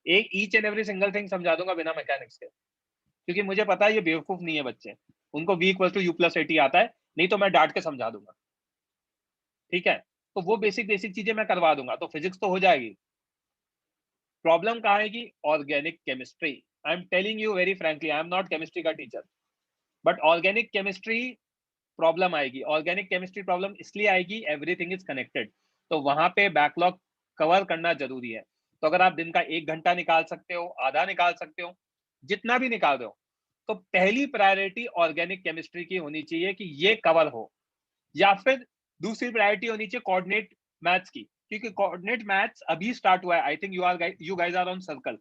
एक each and every single thing समझा दूंगा बिना मैकेनिक्स के, क्योंकि मुझे पता है ये बेवकूफ नहीं है बच्चे, उनको v equal to u plus at आता है, नहीं तो मैं डांट के समझा दूंगा। ठीक है, तो वो बेसिक चीजें मैं करवा दूंगा, तो फिजिक्स तो हो जाएगी। प्रॉब्लम कहाँ है कि organic chemistry. I am telling you very frankly, I am not chemistry का teacher, but organic chemistry problem आएगी। ऑर्गेनिक केमिस्ट्री प्रॉब्लम इसलिए आएगी, एवरीथिंग इज कनेक्टेड, तो वहां पे बैकलॉग कवर करना जरूरी है। तो अगर आप दिन का 1 घंटा निकाल सकते हो, आधा निकाल सकते हो, जितना भी निकाल दो, तो पहली प्रायोरिटी ऑर्गेनिक केमिस्ट्री की होनी चाहिए कि ये कवर हो, या फिर दूसरी प्रायोरिटी होनी चाहिए कोऑर्डिनेट मैथ्स की, क्योंकि कोऑर्डिनेट मैथ्स अभी स्टार्ट हुआ है। I think you guys are on circle,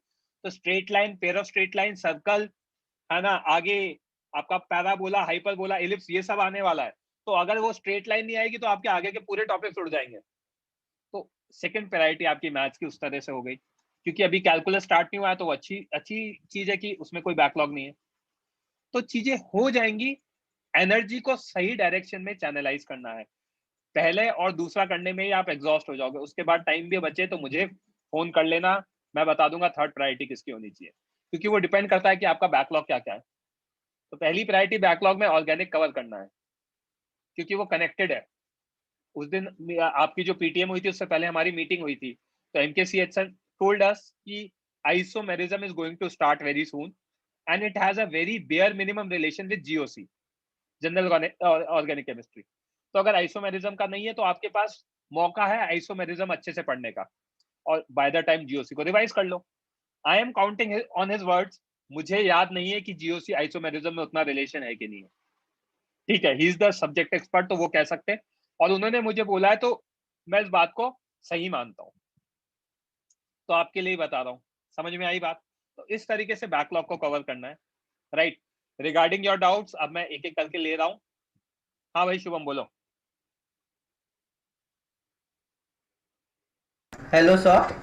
तो straight line, pair of straight line, circle है ना, आगे आपका पैराबोला, हाइपरबोला, एलिप्स, ये सब आने वाला है। तो अगर वो स्ट्रेट लाइन नहीं आएगी तो आपके आगे के पूरे टॉपिक्स उड़ जाएंगे। तो सेकंड प्रायोरिटी आपकी मैथ्स की उस तरह से हो गई, क्योंकि अभी कैलकुलस स्टार्ट नहीं हुआ है, तो अच्छी चीज है कि उसमें कोई बैकलॉग नहीं है, तो चीजें हो जाएंगी। एनर्जी को सही डायरेक्शन में चैनलाइज करना है, पहले और दूसरा करने में ही आप एग्जॉस्ट हो जाओगे। उसके बाद टाइम भी बचे तो मुझे फोन कर लेना, मैं बता दूंगा थर्ड प्रायोरिटी किसकी होनी चाहिए, क्योंकि वो डिपेंड करता है कि आपका बैकलॉग क्या क्या है। तो पहली प्रायोरिटी बैकलॉग में ऑर्गेनिक कवर करना है, क्योंकि वो कनेक्टेड है। उस दिन आपकी जो पीटीएम हुई थी उससे पहले हमारी मीटिंग हुई थी, तो एमकेसीएच सर टोल्ड अस कि isomerism is going to start very soon and it has a very bare minimum relation with GOC, general organic chemistry. तो अगर आइसोमेरिज्म का नहीं है तो आपके पास मौका है आइसोमेरिज्म अच्छे से पढ़ने का, और बाय द टाइम जीओसी को रिवाइज कर लो। I am counting on his words, मुझे याद नहीं है कि जीओसी आइसोमेरिज्म में उतना रिलेशन है कि नहीं है। ठीक है, he is the subject expert, तो वो कह सकते हैं, और उन्होंने मुझे बोला है तो मैं इस बात को सही मानता हूं, तो आपके लिए बता रहा हूं। समझ में आई बात? तो इस तरीके से बैकलॉग को कवर करना है, राइट। रिगार्डिंग योर डाउट्स अब मैं एक एक करके ले रहा हूं। हाँ भाई शुभम बोलो। Hello sir.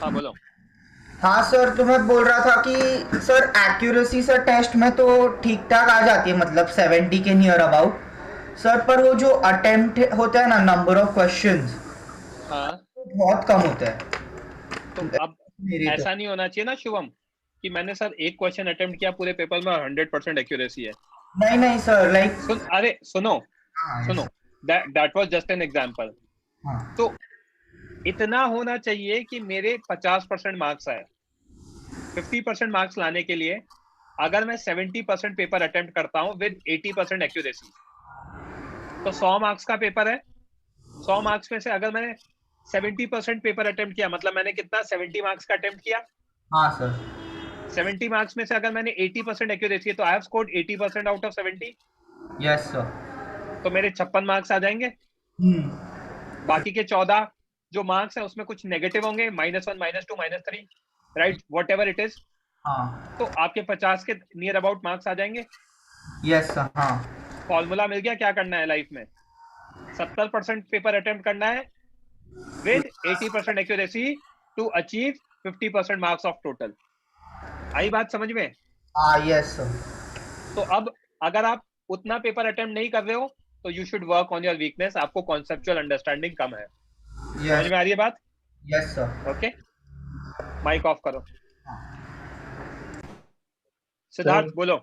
हाँ बोलो। हाँ सर, तो मैं बोल रहा था कि सर एक्यूरेसी सर टेस्ट में तो ठीक ठाक आ जाती है, मतलब 70 के नियर अबाउट सर, पर वो जो अटेम्प्ट होता है ना, नंबर ऑफ क्वेश्चंस, हाँ बहुत कम होता है। तो अब मेरी तो ऐसा नहीं होना चाहिए ना शुभम कि मैंने सर एक क्वेश्चन अटेम्प्ट किया पूरे पेपर में 100% एक्यूरेसी है। नहीं नहीं सर, लाइक अरे सुनो हाँ सुनो, that was just an example. हाँ तो इतना होना चाहिए कि मेरे 50% मार्क्स आए। 50% मार्क्स लाने के लिए अगर मैं 70% पेपर अटेम्प्ट करता हूं विद 80% एक्यूरेसी, तो 100 मार्क्स का पेपर है। 100 मार्क्स में से अगर मैंने 70% पेपर अटेम्प्ट किया, मतलब मैंने कितना 70 मार्क्स का अटेम्प्ट किया। हाँ सर। 70 मार्क्स में से अगर मैंने 80% एक्यूरेसी है तो I have scored 80% out of 70, yes sir. तो मेरे 56 मार्क्स आ जाएंगे। बाकी के 14 जो मार्क्स है उसमें कुछ नेगेटिव होंगे, -1, -2, -3, right, what ever it is. हाँ तो आपके 50 के नियर अबाउट मार्क्स आ जाएंगे। Yes sir. हाँ फॉर्मूला मिल गया क्या करना है लाइफ में। 70% पेपर अटेम्प्ट करना है with 80% accuracy to achieve 50% marks of total. आई बात समझ में? हाँ यस सर। तो अब अगर आप उतना पेपर अटेम्प्ट नहीं कर रहे हो तो you should work on your weakness, आपको कॉन्सेप्चुअल अंडरस्टैंडिंग कम है। समझ यस में आ रही है बात? Yes sir. Okay, mic off करो। सिद्धार्थ बोलो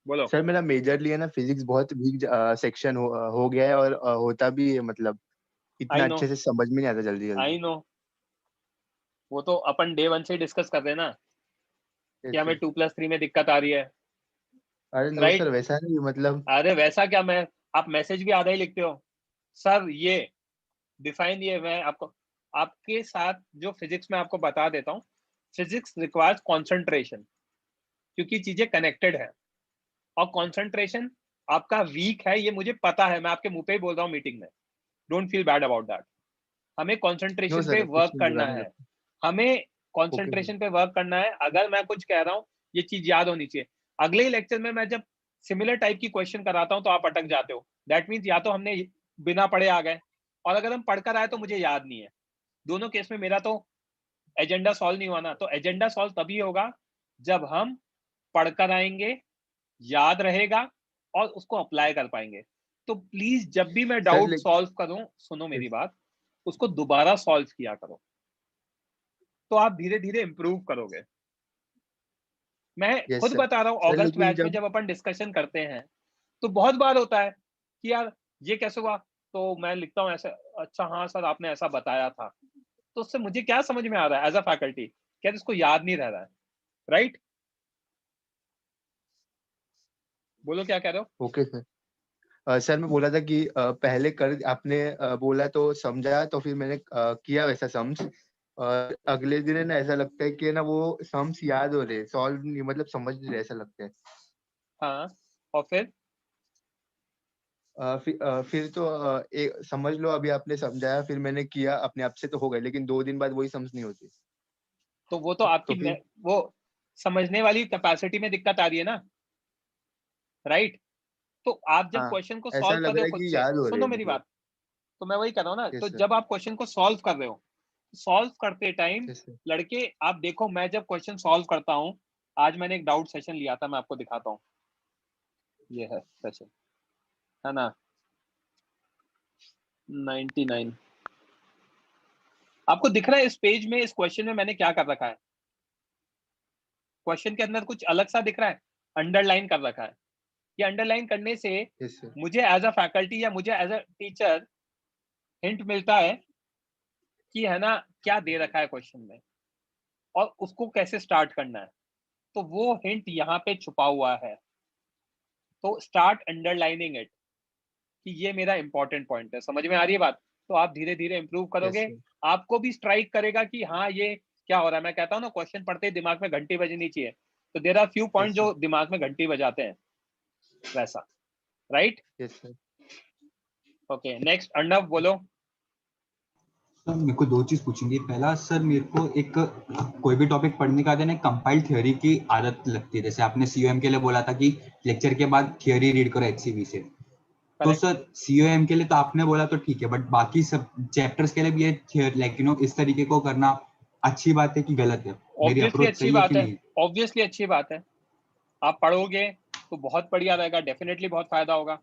बोलो। सर मेरा मेजरली है ना फिजिक्स बहुत वीक सेक्शन हो गया है और होता भी है, मतलब इतना आई नो, अच्छे से समझ में नहीं आता जल्दी आई जल्दी। नो, वो तो अपन डे 1 से डिस्कस कर रहे हैं ना कि हमें 2+3 में दिक्कत आ रही है, अरे नो राइट? सर वैसा नहीं, मतलब अरे वैसा क्या, मैं आप मैसेज भी आधा ही लिखते हो सर, ये डिफाइन, ये मैं आपको आपके साथ जो फिजिक्स में आपको बता देता हूँ। फिजिक्स रिक्वायर्स कंसंट्रेशन, क्योंकि चीजें कनेक्टेड है, और कंसंट्रेशन आपका वीक है, ये मुझे पता है, मैं आपके मुंह पे ही बोल रहा हूँ मीटिंग में। Don't feel bad about that. हमें नो कंसंट्रेशन पे सर कुछ वर्क नहीं बुरा करना नहीं है, लगता। हमें ओके सर। कंसंट्रेशन पे वर्क करना है। अगर मैं कुछ कह रहा हूँ, ये चीज याद होनी चाहिए। अगले ही लेक्चर में मैं जब सिमिलर टाइप की क्वेश्चन कराता हूँ तो आप अटक जाते हो, दैट मीन्स या तो हमने बिना पढ़े आ गए, और अगर हम पढ़कर आए तो मुझे याद नहीं है। दोनों केस में मेरा तो एजेंडा सॉल्व नहीं हुआ ना। तो एजेंडा सॉल्व तभी होगा जब हम पढ़कर आएंगे, याद रहेगा, और उसको अप्लाई कर पाएंगे। तो प्लीज जब भी मैं सर डाउट सॉल्व करूं, सुनो मेरी बात, उसको दोबारा सॉल्व किया करो, तो आप धीरे धीरे इंप्रूव करोगे। मैं यस खुद सर। बता रहा हूँ, सर ऑगस्ट लेकिन बैच में जब जब अपन डिस्कशन करते हैं तो बहुत बार होता है कि यार ये कैसे हुआ, तो मैं लिखता हूँ ऐसे, अच्छा हाँ सर आपने ऐसा बताया था, तो उससे मुझे क्या समझ में आ रहा है एज अ फैकल्टी, क्या इसको याद नहीं रह रहा है, राइट? बोलो क्या कह रहे हो। Okay sir. सर मैं बोला था कि पहले कर आपने बोला तो समझा, तो फिर मैंने किया वैसा सम्स, और अगले दिन है ना ऐसा लगता है कि ना वो सम्स याद हो रहे, सॉल्व नहीं, मतलब समझ नहीं रहे ऐसा लगता है। हाँ, और फिर फिर तो समझ लो अभी आपने समझाया, फिर मैंने किया अपने आप से तो हो गए, लेकिन 2 दिन बाद वही समझ नहीं होती। तो वो तो तो आपकी फिर वो समझने वाली कैपेसिटी में दिक्कत आ रही है ना, राइट? तो आप जब हाँ क्वेश्चन को ऐसा सॉल्व कर लग रहे रहा हो है खुद कि से, याद हो रहे सुनो हैं, मेरी मतलब। बात, तो मैं वही कर रहा हूँ ना, तो यस सर। जब आप क्वेश्चन को सॉल्व कर रहे हो, सॉल्व करते टाइम यस सर। लड़के आप देखो, मैं जब क्वेश्चन सॉल्व करता हूँ, आज मैंने एक डाउट सेशन लिया था, मैं आपको दिखाता हूँ, ये है सेशन, है ना, 99। आपको दिख रहा है इस पेज में, इस क्वेश्चन में मैंने क्या कर रखा है? क्वेश्चन के अंदर कुछ अलग सा दिख रहा है, अंडरलाइन कर रखा है। ये अंडरलाइन करने से यस सर। मुझे एज अ फैकल्टी या मुझे एज अ टीचर हिंट मिलता है कि है ना क्या दे रखा है क्वेश्चन में, और उसको कैसे स्टार्ट करना है। तो वो हिंट यहाँ पे छुपा हुआ है, तो स्टार्ट अंडरलाइनिंग इट कि ये मेरा इंपॉर्टेंट पॉइंट है। समझ में आ रही है बात? तो आप धीरे धीरे इंप्रूव यस करोगे, सर। आपको भी स्ट्राइक करेगा कि हाँ ये क्या हो रहा है। मैं कहता हूँ ना, क्वेश्चन पढ़ते ही दिमाग में घंटी बजनी चाहिए, तो there are few point yes sir. जो दिमाग में घंटी बजाते हैं, वैसा, right? Yes sir. Okay, next Arnav बोलो। सर मेरे को 2 चीज पूछेंगे। पहला सर, मेरे को एक कोई भी टॉपिक पढ़ने का ना कंपाइल्ड थ्योरी की आदत लगती है। जैसे आपने सीओएम के लिए बोला था कि लेक्चर के बाद थ्योरी रीड करो एचसीवी से, तो करेक्ट, सर सीओएम के लिए तो आपने बोला तो ठीक है, बट बाकी सब चैप्टर्स के लिए भी ये लाइक इस तरीके को करना अच्छी बात है कि गलत है? मेरी ऑब्वियसली अप्रोच अच्छी सही है कि बात है, नहीं? ऑब्वियसली अच्छी बात है। आप पढ़ोगे तो बहुत बढ़िया रहेगा, डेफिनेटली बहुत फायदा होगा।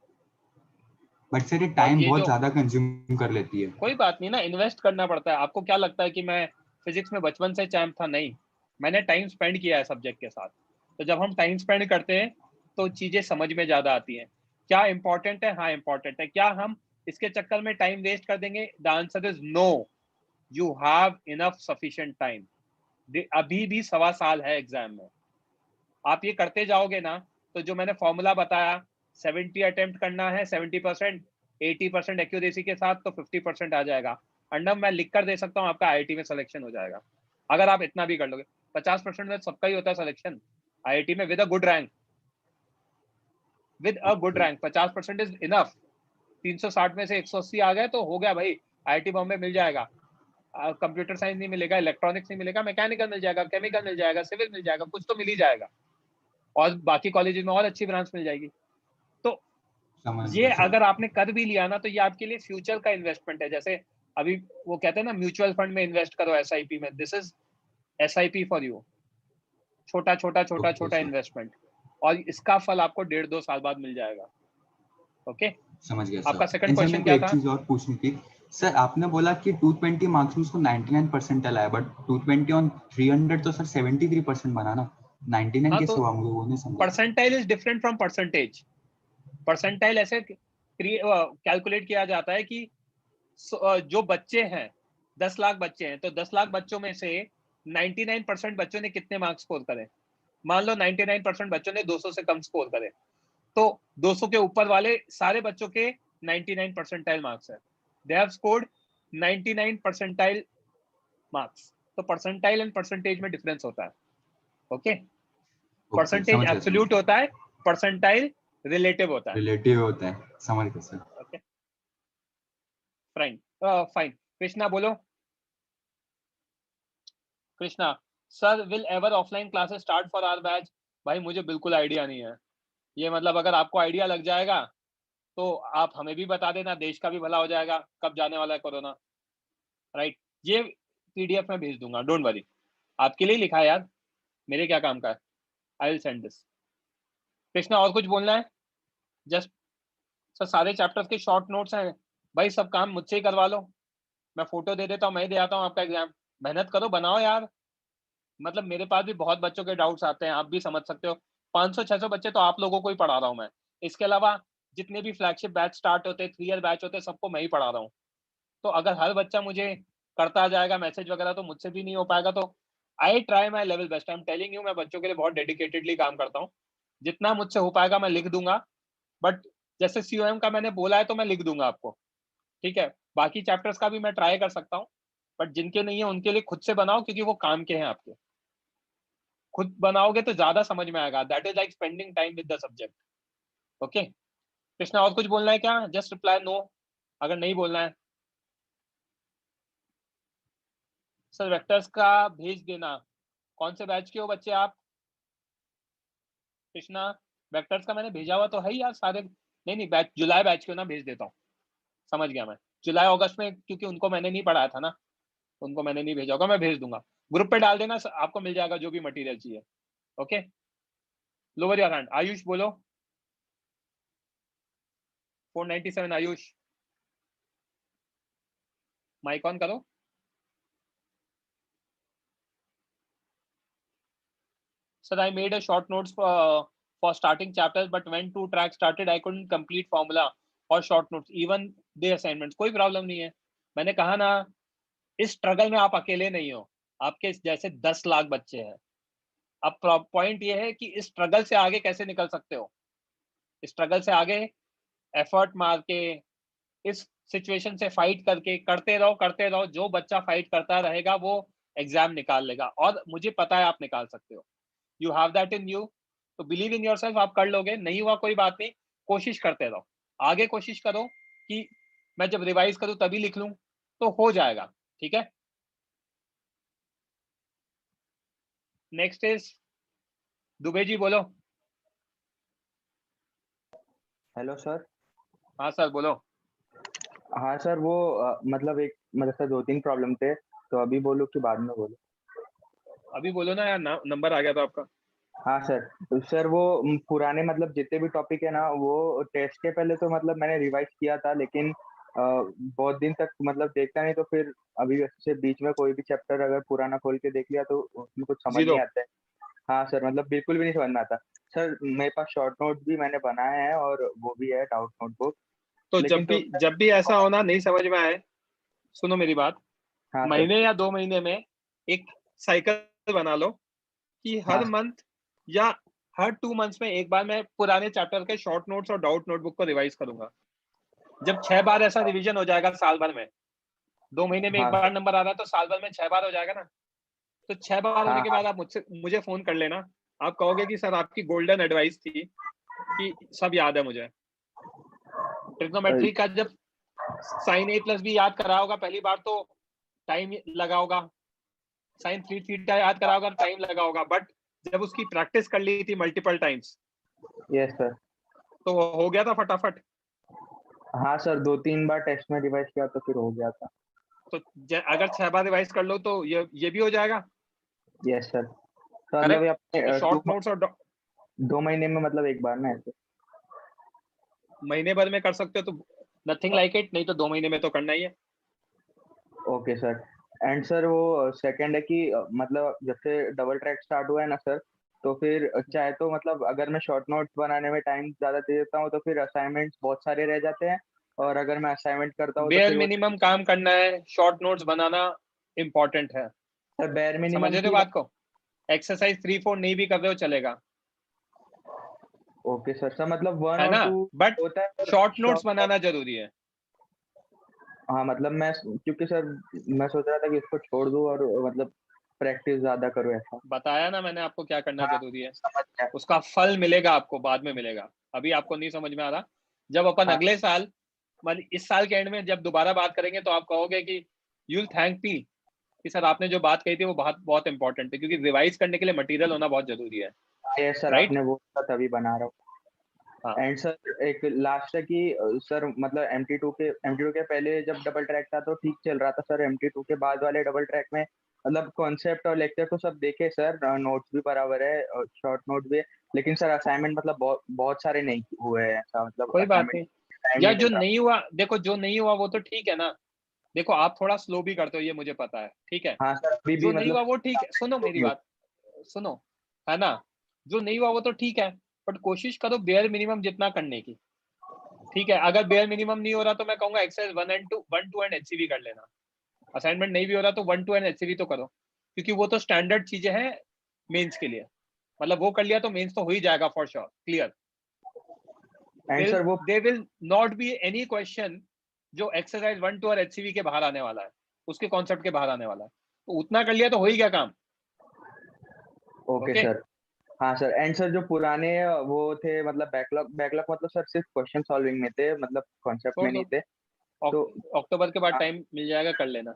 बट सर ये और टाइम ये बहुत जो, ज्यादा कंज्यूम कर लेती है। कोई बात नहीं ना, इन्वेस्ट करना पड़ता है। आपको क्या लगता है कि मैं फिजिक्स में बचपन से चैंप था? नहीं, मैंने टाइम स्पेंड किया है सब्जेक्ट के साथ। तो जब हम टाइम स्पेंड करते हैं तो चीजें समझ में ज्यादा आती हैं। क्या इंपॉर्टेंट है? हाँ इंपॉर्टेंट है। क्या हम इसके चक्कर में टाइम वेस्ट कर देंगे? The answer is no. You have enough sufficient time. अभी भी 1.25 साल है एग्जाम में। आप ये करते जाओगे ना, तो जो मैंने फॉर्मूला बताया, 70 अटेम्प्ट करना है, 70%, 80% एक्यूरेसी के साथ, तो 50% आ जाएगा। अंडम मैं लिख कर दे सकता हूँ, आपका आईआईटी में सिलेक्शन हो जाएगा अगर आप इतना भी कर लोगे। 50% में सबका ही होता है सिलेक्शन आईआईटी में, with a good rank. With a good okay. Rank 50% is enough. 360 में से 180 आ गए तो हो गया भाई, आईआईटी बॉम्बे मिल जाएगा। कंप्यूटर साइंस नहीं मिलेगा, इलेक्ट्रॉनिक्स नहीं मिलेगा, मैकेनिकल मिल जाएगा, केमिकल मिल जाएगा, सिविल मिल जाएगा, कुछ तो मिल ही जाएगा, और बाकी कॉलेजेस में और अच्छी ब्रांच मिल जाएगी। तो समझ ये गया सर। अगर आपने कर भी लिया ना, तो ये आपके लिए फ्यूचर का इन्वेस्टमेंट है। जैसे अभी वो कहते हैं ना, म्यूचुअल फंड में इन्वेस्ट करो, एसआईपी में, this is SIP for you. छोटा छोटा छोटा ओके छोटा सर। इन्वेस्टमेंट, और इसका फल आपको 1.5-2 साल बाद मिल जाएगा। ओके समझ गया आपका सर। सेकंड सर क्वेश्चन मेरे को क्या एक था? चीज और पूछनी थी सर, आपने बोला कि 220 मार्क्स में उसको 99 परसेंटाइल आया, बट 220 ऑन 300 तो सर 73% बना ना, 99 हाँ कैसे तो हुआ मुझे वो नहीं समझा। Percentile is different from percentage. Percentile ऐसे कैलकुलेट किया जाता है कि जो बच्चे हैं 10 लाख बच्चे हैं, तो 10 लाख बच्चों में से 99% बच्चों ने कितने मार्क्स स्कोर करे। मान लो 99% बच्चों ने 200 से कम स्कोर करे, तो 200 के ऊपर वाले सारे बच्चों के 99 परसेंटाइल मार्क्स है। They have scored 99 percentile marks. तो परसेंटाइल एंड परसेंटेज में डिफरेंस होता है। ओके परसेंटेज एब्सोल्यूट होता है, परसेंटाइल रिलेटिव होता है। रिलेटिव होता है, समझ गया sir. Okay fine fine. Krishna बोलो। Krishna sir will ever offline classes start for our batch? भाई मुझे बिल्कुल आइडिया नहीं है ये, मतलब अगर आपको आइडिया लग जाएगा तो आप हमें भी बता देना, देश का भी भला हो जाएगा। कब जाने वाला है कोरोना, राइट? ये पीडीएफ में भेज दूंगा, डोंट वरी। आपके लिए लिखा है यार, मेरे क्या काम का है। I will send this. Krishna और कुछ बोलना है? जस्ट सर सारे चैप्टर्स के शॉर्ट नोट्स हैं भाई, सब काम मुझसे ही करवा लो। मैं फोटो दे देता हूँ, मैं ही दे आता हूँ आपका एग्जाम। मेहनत करो, बनाओ यार। मतलब मेरे पास भी बहुत बच्चों के डाउट्स आते हैं, आप भी समझ सकते हो। 500-600 बच्चे तो आप लोगों को ही पढ़ा रहा हूँ मैं। इसके अलावा जितने भी फ्लैगशिप बैच स्टार्ट होते हैं, 3 ईयर बैच होते हैं, सबको मैं ही पढ़ा रहा हूँ। तो अगर हर बच्चा मुझे करता जाएगा मैसेज वगैरह तो मुझसे भी नहीं हो पाएगा। तो I try my level best. I am telling you, मैं बच्चों के लिए बहुत डेडिकेटेडली काम करता हूँ। जितना मुझसे हो पाएगा मैं लिख दूंगा, बट जैसे सीओएम का मैंने बोला है तो मैं लिख दूंगा आपको, ठीक है? बाकी चैप्टर्स का भी मैं ट्राई कर सकता हूँ, बट जिनके नहीं है उनके लिए खुद से बनाओ, क्योंकि वो काम के हैं आपके। खुद बनाओगे तो ज्यादा समझ में आएगा। That is like spending time with the subject. Okay Krishna और कुछ बोलना है क्या? जस्ट रिप्लाई नो अगर नहीं बोलना है। सर वेक्टर्स का भेज देना। कौन से बैच के हो बच्चे आप? कृष्णा वेक्टर्स का मैंने भेजा हुआ तो है ही यार सारे। नहीं नहीं बैच जुलाई बैच के हो ना, भेज देता हूँ। समझ गया मैं। जुलाई अगस्त में क्योंकि उनको मैंने नहीं पढ़ाया था ना, उनको मैंने नहीं भेजा होगा, मैं भेज दूंगा। ग्रुप पे डाल देना, आपको मिल जाएगा जो भी मटेरियल चाहिए। Okay lower your hand. Ayush बोलो। 497 आयुष, माइक ऑन करो। Sir I made a short notes for starting chapters, but when 2 tracks started I couldn't complete formula or short notes, even the assignments। कोई प्रॉब्लम नहीं है, मैंने कहा ना, इस स्ट्रगल में आप अकेले नहीं हो, आपके जैसे 10 लाख बच्चे हैं। अब पॉइंट ये है कि इस स्ट्रगल से आगे कैसे निकल सकते हो। स्ट्रगल से आगे एफर्ट मार के, इस सिचुएशन से फाइट करके करते रहो करते रहो। जो बच्चा फाइट करता रहेगा वो एग्जाम निकाल लेगा, और मुझे पता है आप निकाल सकते हो। You have that in you, तो बिलीव इन योरसेल्फ, आप कर लोगे। नहीं हुआ कोई बात नहीं, कोशिश करते रहो। आगे कोशिश करो कि मैं जब रिवाइज करूं तभी लिख लूं, तो हो जाएगा। ठीक है नेक्स्ट इज दुबे जी बोलो। Hello sir. हाँ सर बोलो। हाँ सर, वो मतलब मतलब सर 2-3 प्रॉब्लम थे, तो अभी बोलूं कि बाद में बोलूं? अभी बोलो ना यार, नंबर आ गया था आपका। हाँ सर। तो सर वो पुराने मतलब जितने भी टॉपिक है ना, वो टेस्ट के पहले तो मतलब मैंने रिवाइज किया था, लेकिन बहुत दिन तक मतलब देखता नहीं, तो फिर अभी से बीच में कोई भी चैप्टर अगर पुराना खोल के देख लिया तो उसमें कुछ समझ जीरो। नहीं आता है। हाँ सर, मतलब बिल्कुल भी नहीं समझ में आता। सर मेरे पास शॉर्ट नोट भी मैंने बनाए हैं और वो भी है डाउट नोटबुक, तो लेकिन तो जब भी ऐसा होना नहीं समझ में आए, सुनो मेरी बात, हाँ सर। महीने या 2 महीने में एक साइकिल बना लो कि हाँ हर मंथ या हर 2 मंथ्स में एक बार मैं पुराने चैप्टर के शॉर्ट नोट्स और डाउट नोटबुक को रिवाइज करूंगा। जब 6 बार ऐसा रिवीजन हो जाएगा साल भर में, 2 महीने में एक हाँ बार नंबर आ रहा है तो साल भर में 6 बार हो जाएगा ना। तो 6 बार होने हाँ के हाँ बाद आप मुझे फोन कर लेना। आप कहोगे कि सर आपकी गोल्डन एडवाइस थी, कि सब याद है मुझे। ट्रिग्नोमेट्री का जब साइन ए प्लस बी याद करा होगा पहली बार तो टाइम लगा होगा, साइन 3 थीटा याद करा होगा टाइम लगा होगा, बट जब उसकी प्रैक्टिस कर ली थी मल्टीपल टाइम्स यस सर। तो हो गया था फटाफट। हाँ सर, 2-3 बार टेस्ट में रिवाइज किया तो फिर हो गया था। तो अगर 6 बार रिवाइज कर लो तो ये भी हो जाएगा। Yes sir. तो मतलब ये करेक्ट। तो अपने शॉर्ट नोट्स और 2 महीने में मतलब एक बार ना ऐसे? महीने भर में कर सकते हो तो नथिंग लाइक इट, नहीं तो 2 महीने में तो करना ही है। Okay sir. एंड सर वो सेकंड है कि मतलब जब से डबल ट्रैक स्टार्ट हुआ है ना सर, तो फिर चाहे तो मतलब अगर मैं शॉर्ट नोट्स बनाने में टाइम ज्यादा दे देता हूँ तो फिर असाइनमेंट्स बहुत सारे रह जाते हैं, और अगर मैं असाइनमेंट करता हूँ तो बेयर फिर वो मिनिमम काम करना है, शॉर्ट नोट्स बनाना इम्पोर्टेंट है। सर बेयर समझ मिनिमम रहे हो की बात को? एक्सरसाइज 3-4 नहीं भी कर रहे हो चलेगा, ओके सर। सर मतलब 1 है और ना, 2 बट होता है sir short notes short note. बनाना जरूरी है। हाँ मतलब मैं, क्योंकि सर मैं सोच रहा था कि इसको छोड़ दूं और मतलब प्रैक्टिस ज्यादा करूँ ऐसा। बताया ना मैंने आपको क्या करना हाँ जरूरी है, समझ गया। उसका फल मिलेगा आपको, बाद में मिलेगा, अभी आपको नहीं समझ में आ रहा। जब अपन हाँ अगले साल, मतलब इस साल के एंड में जब दोबारा बात करेंगे तो आप कहोगे कि यू विल थैंक मी कि सर आपने जो बात कही थी वो बहुत बहुत इंपॉर्टेंट है, क्योंकि रिवाइज करने के लिए मटेरियल होना बहुत जरूरी है। ये सर राइट? आपने वो तभी बना रहा हूँ। हाँ, एंड सर एक लास्ट है कि सर मतलब एमटी टू के पहले जब डबल ट्रैक था तो ठीक चल रहा था सर, एमटी टू के बाद वाले डबल ट्रैक में मतलब कॉन्सेप्ट और लेक्चर तो सब देखे सर, नोट्स भी बराबर है और शॉर्ट नोट भी है, लेकिन सर असाइनमेंट मतलब बहुत बहुत सारे नहीं हुए हैं ऐसा, मतलब कोई बात असाइनमेंट नहीं। टाइम या नहीं जो मिल रहा। नहीं हुआ, देखो जो नहीं हुआ वो तो ठीक है ना, देखो आप थोड़ा स्लो भी करते हो ये मुझे पता है, ठीक है। हाँ सर अभी जो भी नहीं मतलब हुआ वो ठीक है, सुनो मेरी बात, सुनो, है ना, जो नहीं हुआ वो तो ठीक है, बट कोशिश करो बेयर मिनिमम जितना करने की, ठीक है। अगर बेयर मिनिमम नहीं हो रहा तो मैं कहूंगा एक्सरसाइज 1 एंड एचसीवी कर लेना। असाइनमेंट नहीं भी हो रहा तो 1-2 एंड एचसीवी तो करो, क्योंकि वो तो स्टैंडर्ड चीजें हैं मेंस के लिए, मतलब वो कर लिया तो मेंस तो हो ही जाएगा for sure clear. And sir वो there will not be any question जो एक्सरसाइज 1-2 और एचसीवी के बाहर आने वाला है, उसके कॉन्सेप्ट के बाहर आने वाला है, तो उतना कर लिया तो हो ही गया काम। Okay okay, sir. हाँ सर। एंड सर जो पुराने वो थे मतलब बैकलॉग बैकलॉग मतलब सर सिर्फ क्वेश्चन सॉल्विंग में थे, मतलब कॉन्सेप्ट में छोड़ नहीं दो, थे तो। अक्टूबर के बाद टाइम मिल जाएगा, कर लेना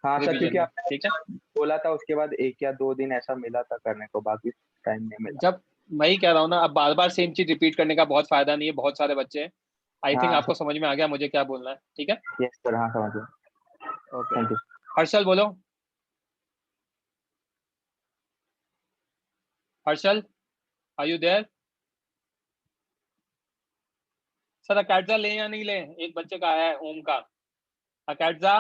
हाँ सर रिवीजन क्योंकि में, आपने ठीक है। बोला था उसके बाद 1 या 2 दिन ऐसा मिला था करने को, बाकी टाइम नहीं मिला। जब मैं ही कह रहा हूँ ना, अब बार बार सेम चीज रिपीट करने का बहुत फायदा नहीं है, बहुत सारे बच्चे हैं। आई थिंक हाँ आपको समझ में आ गया मुझे क्या बोलना है, ठीक है। यस सर, हाँ समझ गया। Okay, thank you. हर्षल बोलो, Harshal are you there? Sir अकैडजा ले या नहीं ले, एक बच्चे का आया है ओम का। अकैडजा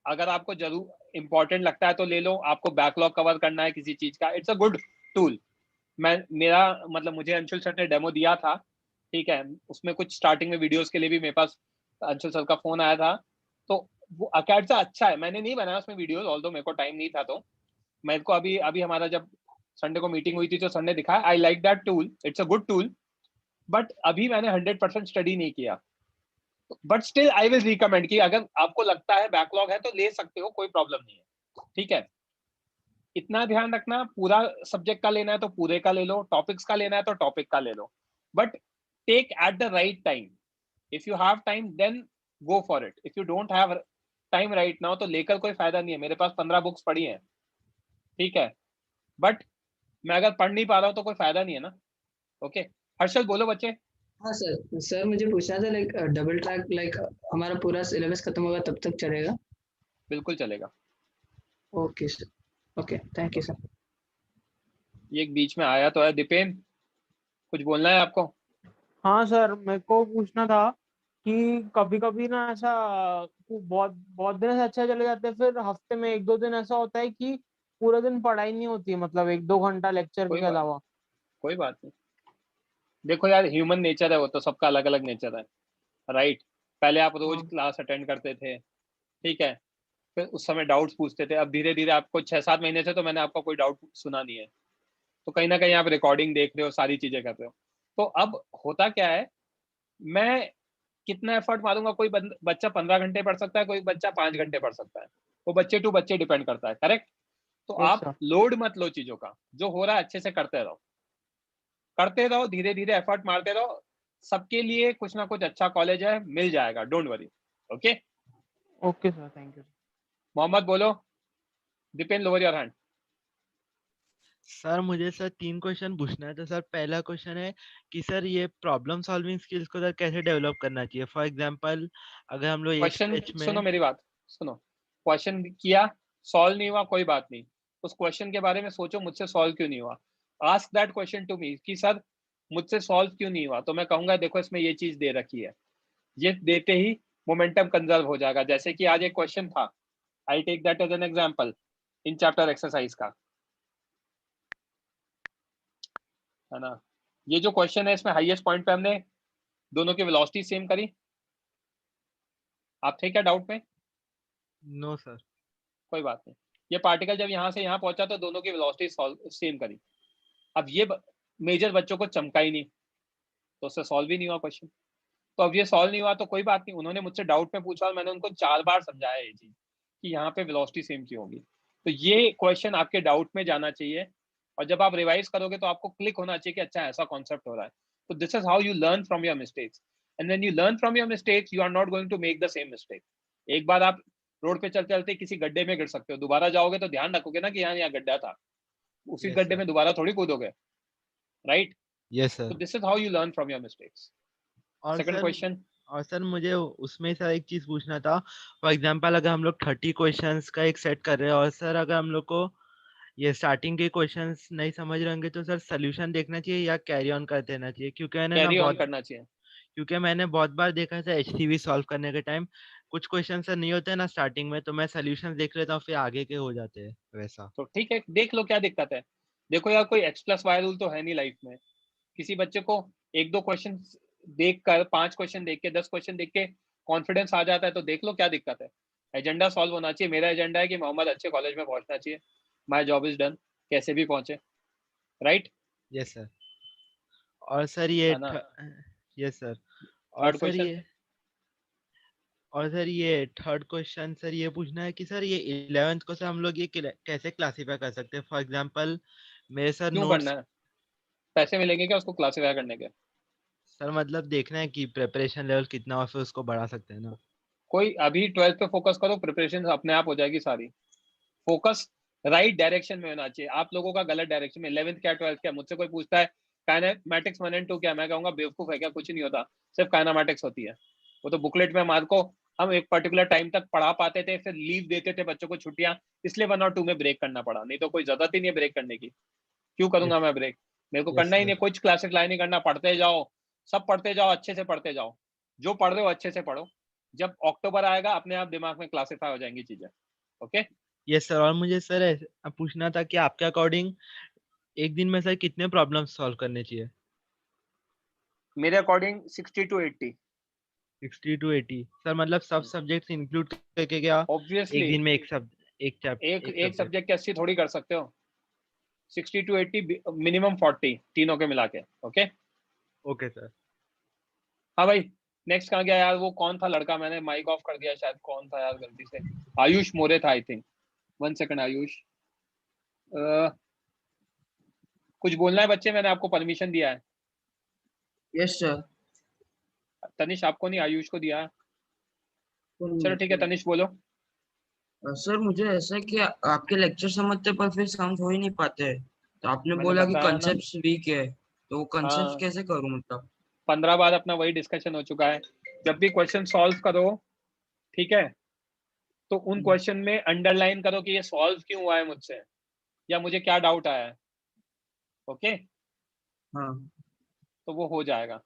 अगर आपको जरूर इंपॉर्टेंट लगता है तो ले लो, आपको बैकलॉग कवर करना है किसी चीज का, इट्स अ गुड टूल। मैं मेरा मतलब मुझे अंशुल सर ने डेमो दिया था, ठीक है, उसमें कुछ स्टार्टिंग में वीडियोस के लिए भी मेरे पास अंशुल सर का फोन आया था, तो वो अकैडजा अच्छा है। मैंने नहीं बनाया उसमें वीडियोस, ऑल्दो मेरे को टाइम नहीं था, तो मेरे को अभी अभी हमारा जब संडे को मीटिंग हुई थी तो सर ने दिखाया, I like that tool, it's a good tool, but अभी मैंने 100% स्टडी नहीं किया, but still I will recommend कि अगर आपको लगता है बैकलॉग है तो ले सकते हो, कोई प्रॉब्लम नहीं है, ठीक है। इतना ध्यान रखना, पूरा सब्जेक्ट का लेना है तो पूरे का ले लो, टॉपिक्स का लेना है तो टॉपिक का ले लो, but take at the right time. If you have time then go for it, if you don't have time right now तो लेकर कोई फायदा नहीं है। मेरे पास 15 बुक्स पढ़ी हैं, ठीक है, बट मैं अगर पढ़ नहीं पा रहा हूँ तो कोई फायदा नहीं है ना। ओके, हर्षल बोलो बच्चे। हाँ सर, सर मुझे पूछना था लाइक डबल ट्रैक लाइक हमारा पूरा सिलेबस खत्म होगा तब तक चलेगा? बिल्कुल चलेगा। Okay sir, okay thank you sir. ये एक बीच में आया तो है, दीपेन कुछ बोलना है आपको? हाँ सर, मेरे को पूछना था कि कभी कभी ना ऐसा बहुत बहुत दिन से अच्छा चले जाते हैं, फिर हफ्ते में 1-2 दिन ऐसा होता है कि पूरा दिन पढ़ाई नहीं होती है, मतलब 1-2 घंटा लेक्चर कोई के बात, अलावा। कोई बात नहीं, देखो यार ह्यूमन नेचर है, वो तो सबका अलग अलग नेचर है, राइट। पहले आप रोज हाँ क्लास अटेंड करते थे, ठीक है, फिर उस समय डाउट्स पूछते थे, अब धीरे धीरे आपको 6-7 महीने से तो मैंने आपका कोई डाउट सुना नहीं है, तो कहीं ना कहीं आप रिकॉर्डिंग देख रहे हो, सारी चीजें कर रहे हो, तो अब होता क्या है, मैं कितना एफर्ट मारूंगा, कोई बच्चा 15 घंटे पढ़ सकता है, कोई बच्चा 5 घंटे पढ़ सकता है, वो बच्चे टू बच्चे डिपेंड करता है, करेक्ट। तो यस आप सर। लोड मत लो चीजों का, जो हो रहा है अच्छे से करते रहो, करते रहो, धीरे धीरे एफर्ट मारते रहो, सबके लिए कुछ ना कुछ अच्छा कॉलेज है, मिल जाएगा, don't worry. Okay, okay sir, thank you. Mohammed बोलो, Deepen lower your hand. Sir मुझे सर 3 क्वेश्चन पूछना है। तो सर पहला क्वेश्चन है कि सर ये प्रॉब्लम सॉल्विंग स्किल्स को सर कैसे डेवलप करना चाहिए? फॉर एग्जांपल अगर हम लोग एक क्वेश्चन स्ट्रेच में। सुनो मेरी बात, सुनो, क्वेश्चन किया, सॉल्व नहीं हुआ, कोई बात नहीं, उस क्वेश्चन के बारे में सोचो, मुझसे सॉल्व क्यों नहीं हुआ, ask that question to me कि सर मुझसे सॉल्व क्यों नहीं हुआ, तो मैं कहूंगा देखो इसमें ये चीज दे रखी है, ये देते ही मोमेंटम कंजर्व हो जाएगा। जैसे कि आज एक क्वेश्चन था, I take that as an example in chapter exercise का, है ना। ये जो क्वेश्चन है इसमें हाईएस्ट पॉइंट पे हमने दोनों की वेलोसिटी सेम करी। आप थे क्या डाउट में? No sir. कोई बात नहीं। ये पार्टिकल जब यहाँ से यहाँ पहुंचा तो दोनों की वेलोसिटी सेम करी। अब ये मेजर बच्चों को चमका ही नहीं, तो उससे सॉल्व ही नहीं हुआ क्वेश्चन। तो अब ये सॉल्व नहीं हुआ तो कोई बात नहीं, उन्होंने मुझसे डाउट में पूछा और मैंने उनको 4 बार समझाया ये चीज कि यहाँ पे वेलोसिटी सेम क्यों होगी। तो ये क्वेश्चन आपके डाउट में जाना चाहिए, और जब आप रिवाइज करोगे तो आपको क्लिक होना चाहिए कि अच्छा ऐसा कॉन्सेप्ट हो रहा है। तो this is how you learn from your mistakes, and when you learn from your mistakes you are not going to make the same mistake. एक बार आप रोड पे चलते चलते किसी गड्ढे में गिर सकते हो, दोबारा जाओगे तो ध्यान रखोगे ना कि यहाँ गड्ढा था, उसी Yes, गड्ढे sir. में दोबारा थोड़ी कूदोगे, right? Yes sir. So this is how you learn from your mistakes. और Second सर question. और सर मुझे उसमें सर एक चीज पूछना था। फॉर एग्जांपल अगर हम लोग 30 क्वेश्चंस का एक सेट कर रहे हैं और सर अगर हम लोग को ये स्टार्टिंग के क्वेश्चंस नहीं समझ रहे होंगे तो सर सोल्यूशन देखना चाहिए या कैरी ऑन कर देना चाहिए? Carry on करना चाहिए। क्योंकि मैंने बहुत बार देखा था HCV सॉल्व करने के टाइम कुछ क्वेश्चन सर नहीं होते ना स्टार्टिंग में, तो मैं सोल्यूशन देख लेता हूँ फिर आगे के हो जाते हैं वैसा। तो ठीक है, देख लो क्या दिक्कत है। देखो यार कोई x+y रूल तो है नहीं लाइफ में। किसी बच्चे को 1-2 क्वेश्चन देख कर, 5 क्वेश्चन देख के, 10 क्वेश्चन देख के कॉन्फिडेंस आ जाता है, तो देख लो क्या दिक्कत है। एजेंडा सॉल्व होना चाहिए। मेरा एजेंडा है कि मोहम्मद अच्छे कॉलेज में पहुंचना चाहिए, माई जॉब इज डन, कैसे भी पहुंचे, राइट? Yes sir. और सर ये है ना? Yes sir. Third question. और सर ये थर्ड क्वेश्चन सर ये पूछना है कि सर ये 11th को सर हम लोग ये कैसे क्लासीफाई कर सकते हैं? फॉर एग्जांपल मेरे सर क्यों नोट्स करना है? पैसे मिलेंगे क्या उसको क्लासीफाई करने के? सर मतलब देखना है कि प्रिपरेशन लेवल कितना और फिर उसको बढ़ा सकते हैं ना। कोई अभी 12th पे फोकस करो, प्रिपरेशन अपने आप हो जाएगी सारी। फोकस राइट डायरेक्शन में होना चाहिए। आप लोगों का गलत डायरेक्शन में। 11th क्या 12th क्या, मुझसे कोई पूछता है काइनेमैटिक्स 1 और 2 क्या, मैं कहूंगा बेवकूफ है क्या, कुछ नहीं होता, सिर्फ काइनेमैटिक्स होती है। वो तो बुकलेट में हमारे को हम एक पर्टिकुलर टाइम तक पढ़ा पाते थे, फिर लीव देते थे बच्चों को छुट्टियां, इसलिए 1 और 2 में ब्रेक करना पड़ा, नहीं तो कोई जरूरत ही नहीं है ब्रेक करने की। क्यों करूंगा मैं ब्रेक? मेरे को करना ही नहीं, कुछ क्लासेस लाइन नहीं करना, पढ़ते जाओ, सब पढ़ते जाओ, अच्छे से पढ़ते जाओ, जो पढ़ रहे हो अच्छे से पढ़ो। जब अक्टूबर आएगा अपने आप दिमाग में क्लासिफाई हो जाएंगी चीजें। Okay yes sir. और मुझे सर पूछना था कि आपके अकॉर्डिंग एक दिन में सर कितने प्रॉब्लम्स सॉल्व करने चाहिए? मेरे अकॉर्डिंग 60 to 80। 60 to 80 सर, मतलब सब सब्जेक्ट्स इंक्लूड करके क्या ऑब्वियसली एक दिन में एक सब्जेक्ट के 80 थोड़ी कर सकते हो। 60 to 80, मिनिमम 40 तीनों के मिला के। Okay okay sir. हाँ भाई, नेक्स्ट कहाँ गया यार? वो कौन था लड़का? मैंने माइक ऑफ कर दिया शायद। कौन था यार गलती से? आयुष मोरे था आई थिंक। 1 सेकंड आयुष। कुछ बोलना है बच्चे? मैंने आपको परमिशन दिया है। Yes sir. तनिष आपको नहीं, आयुष को दिया है। चलो ठीक है, तनिष बोलो। सर मुझे ऐसा है कि आपके लेक्चर समझते पर फिर समझ हो ही नहीं पाते। तो आपने मैंने बोला कि बताया ना। कंसेप्ट वीक है, तो वो कंसेप्ट हाँ, कैसे करूं? मतलब 15 बार अपना वही डिस्कशन हो चुका है। जब भी क्वेश्चन सॉल्व करो, ठीक है, तो उन क्वेश्चन में अंडरलाइन करो कि ये सॉल्व क्यों हुआ है मुझसे, या मुझे क्या डाउट आया है। ओके हाँ। तो वो हो जाएगा।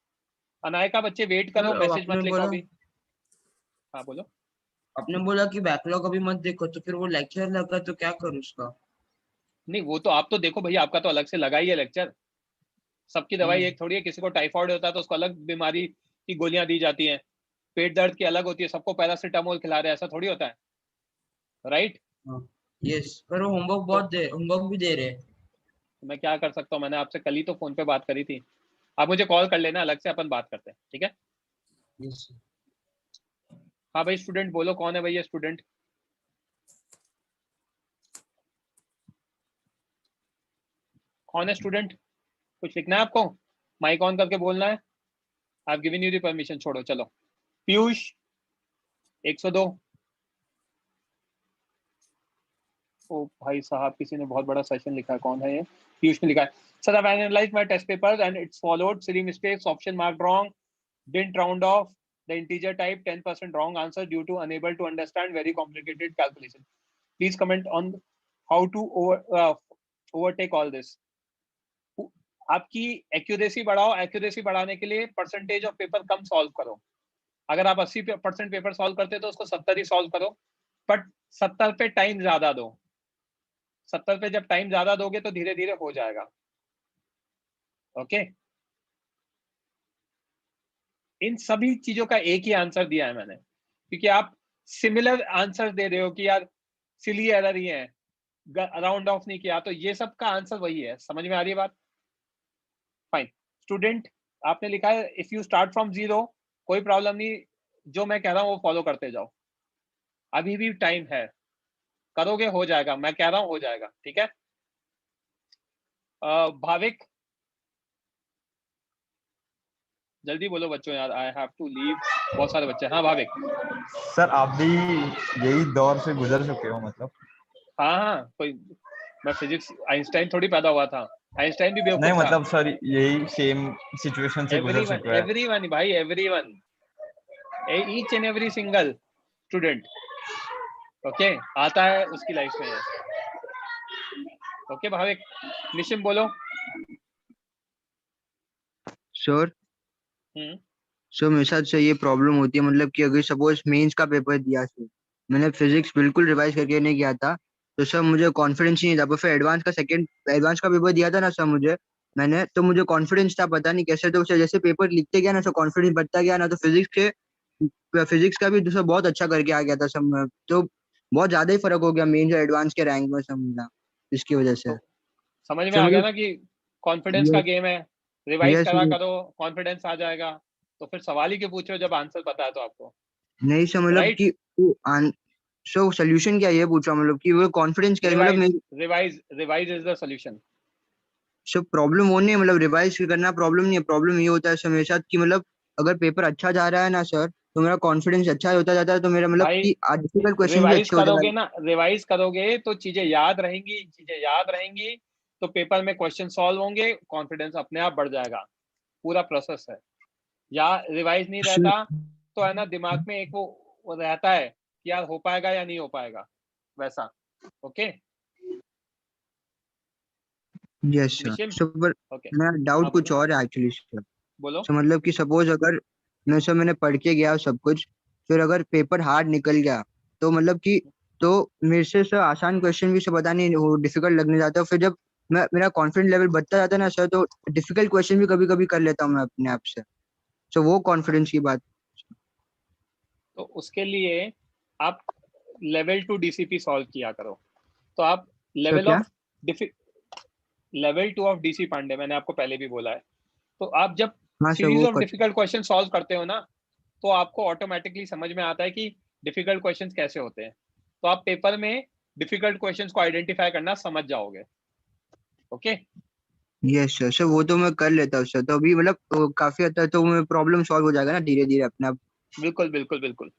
अनायका बच्चे वेट करो, मैसेज मत लिखो अभी। हाँ बोलो। आपने बोला कि बैकलॉग अभी मत देखो, तो फिर वो लेक्चर लगा तो क्या करूं उसका? नहीं वो तो आप तो देखो भैया, आपका तो अलग से लगा ही है लेक्चर। सबकी दवाई एक थोड़ी है, किसी को टाइफाइड होता है तो उसको अलग बीमारी की गोलियां दी जाती हैं, पेट दर्द की अलग होती है, सबको पैरासिटामोल खिला रहे हैं, ऐसा थोड़ी होता है, राइट? यस, पर वो होमवर्क भी दे रहे हैं। मैं क्या कर सकता हूँ? मैंने आपसे कल ही तो फोन पे बात करी थी। आप मुझे कॉल कर लेना, अलग से अपन बात करते हैं, ठीक है? यस। हाँ भाई स्टूडेंट बोलो, कौन है भैया स्टूडेंट? कौन है स्टूडेंट? कुछ लिखना है आपको? माइक ऑन करके बोलना है। आई have given you the permission. छोड़ो, चलो। पीयूष 102। ओ भाई साहब, किसी ने बहुत बड़ा सेशन लिखा है। कौन है ये? पीयूष ने लिखा है, sir I have analysed my test papers and it's followed silly mistakes, option marked wrong, didn't round off the integer type, 10% wrong answer due to unable to understand very complicated calculation. Please comment on how to overtake all this. आपकी एक्यूरेसी बढ़ाओ, एक्यूरेसी बढ़ाने के लिए percentage of paper come solve करो। अगर आप 80% पेपर सॉल्व करते हो तो उसको 70 ही सॉल्व करो, बट 70 पे टाइम ज्यादा दो। 70 पे जब टाइम ज्यादा दोगे तो धीरे धीरे हो जाएगा। ओके, इन सभी चीजों का एक ही आंसर दिया है मैंने, क्योंकि आप सिमिलर आंसर दे रहे हो कि यार सिली एरर ही है, राउंड ऑफ नहीं किया, तो ये सब का आंसर वही है। समझ में आ रही है बात? फाइन। स्टूडेंट, आपने लिखा है इफ यू स्टार्ट फ्रॉम 0, कोई प्रॉब्लम नहीं, जो मैं कह रहा हूँ वो फॉलो करते जाओ, अभी भी टाइम है, करोगे हो जाएगा, मैं कह रहा हूँ हो जाएगा। ठीक है, भाविक जल्दी बोलो बच्चों यार, आई हैव टू लीव, बहुत सारे बच्चे। हाँ भाविक। सर आप भी यही दौर से गुजर चुके हो मतलब? हाँ हाँ, कोई, मैं फिजिक्स, आइंस्टाइन थोड़ी पैदा हुआ था, आइंस्टाइन भी बेवकूफ नहीं था। मतलब सर यही सेम सिचुएशन से गुजर चुका है। एवरीवन भाई, everyone, each and every single student. Okay, आता है उसकी लाइफ में। ओके भाविक, निशिम बोलो। सर सर मेरे साथ से ये प्रॉब्लम होती है, मतलब कि अगर सपोज मेंस का पेपर दिया सर, मैंने फिजिक्स बिल्कुल रिवाइज करके नहीं किया था, तो सर मुझे कॉन्फिडेंस नहीं था, पर फिर एडवांस का पेपर दिया था ना सर मैंने तो मुझे कॉन्फिडेंस था, पता नहीं कैसे, तो जैसे पेपर लिखते गया ना सर कॉन्फिडेंस बढ़ता गया ना, तो फिजिक्स का भी दूसरा बहुत अच्छा करके आ गया था सब, तो बहुत ज्यादा ही फर्क हो गया मेंस और एडवांस के रैंक में सब, इसकी वजह से। समझ में आ गया ना कि कॉन्फिडेंस का गेम है, रिवाइज करा करो, कॉन्फिडेंस आ जाएगा। तो फिर सवाल ही क्यों पूछ रहे हो जब आंसर पता है तो आपको? नहीं सर, मतलब कि सो सॉल्यूशन क्या, ये पूछ रहा हूँ, मतलब कि वो कॉन्फिडेंस क्या, मतलब revise is the solution. Sir problem वो नहीं है, मतलब रिवाइज करना प्रॉब्लम नहीं है, प्रॉब्लम ये होता है सर मेरे साथ कि मतलब अगर पेपर अच्छा जा रहा है ना सर, तो मेरा कॉन्फिडेंस अच्छा होता जाता है, तो मेरा मतलब कि डिफिकल्ट क्वेश्चन भी अच्छे हो करोगे ना, रिवाइज करोगे तो चीजें याद रहेंगी, तो पेपर में क्वेश्चन सॉल्व होंगे, कॉन्फिडेंस अपने आप बढ़ जाएगा। पूरा प्रोसेस है। या रिवाइज नहीं रहता तो है ना, दिमाग में एक वो रहता है कि यार हो पाएगा या नहीं हो पाएगा, वैसा। Okay, yes sir. पर मेरा डाउट कुछ और है एक्चुअली सर। बोलो। तो मतलब कि सपोज अगर मैंने पढ़ के गया सब कुछ, फिर अगर पेपर हार्ड निकल गया, तो मतलब कि तो मेरे से सर आसान क्वेश्चन भी से पता नहीं वो डिफिकल्ट लगने जाता है, फिर जब मेरा कॉन्फिडेंस लेवल बढ़ता जाता है ना सर, तो डिफिकल्ट क्वेश्चन भी कभी कभी कर लेता हूँ मैं अपने आप से। तो वो कॉन्फिडेंस की बात। तो उसके लिए आप लेवल 2 डीसीपी सॉल्व किया करो। तो आप लेवल 2 ऑफ डीसी पांडे, मैंने आपको पहले भी बोला है। तो आप जब series of difficult question solve करते हो ना, तो आपको ऑटोमेटिकली समझ में आता है कि डिफिकल्ट क्वेश्चंस कैसे होते हैं। तो आप पेपर में डिफिकल्ट क्वेश्चंस को आइडेंटिफाई करना समझ जाओगे। ओके, यस सर वो तो मैं कर लेता हूँ सर, तो अभी मतलब काफी हद तक तो प्रॉब्लम सॉल्व हो जाएगा ना धीरे धीरे अपने आप। बिल्कुल बिल्कुल बिल्कुल।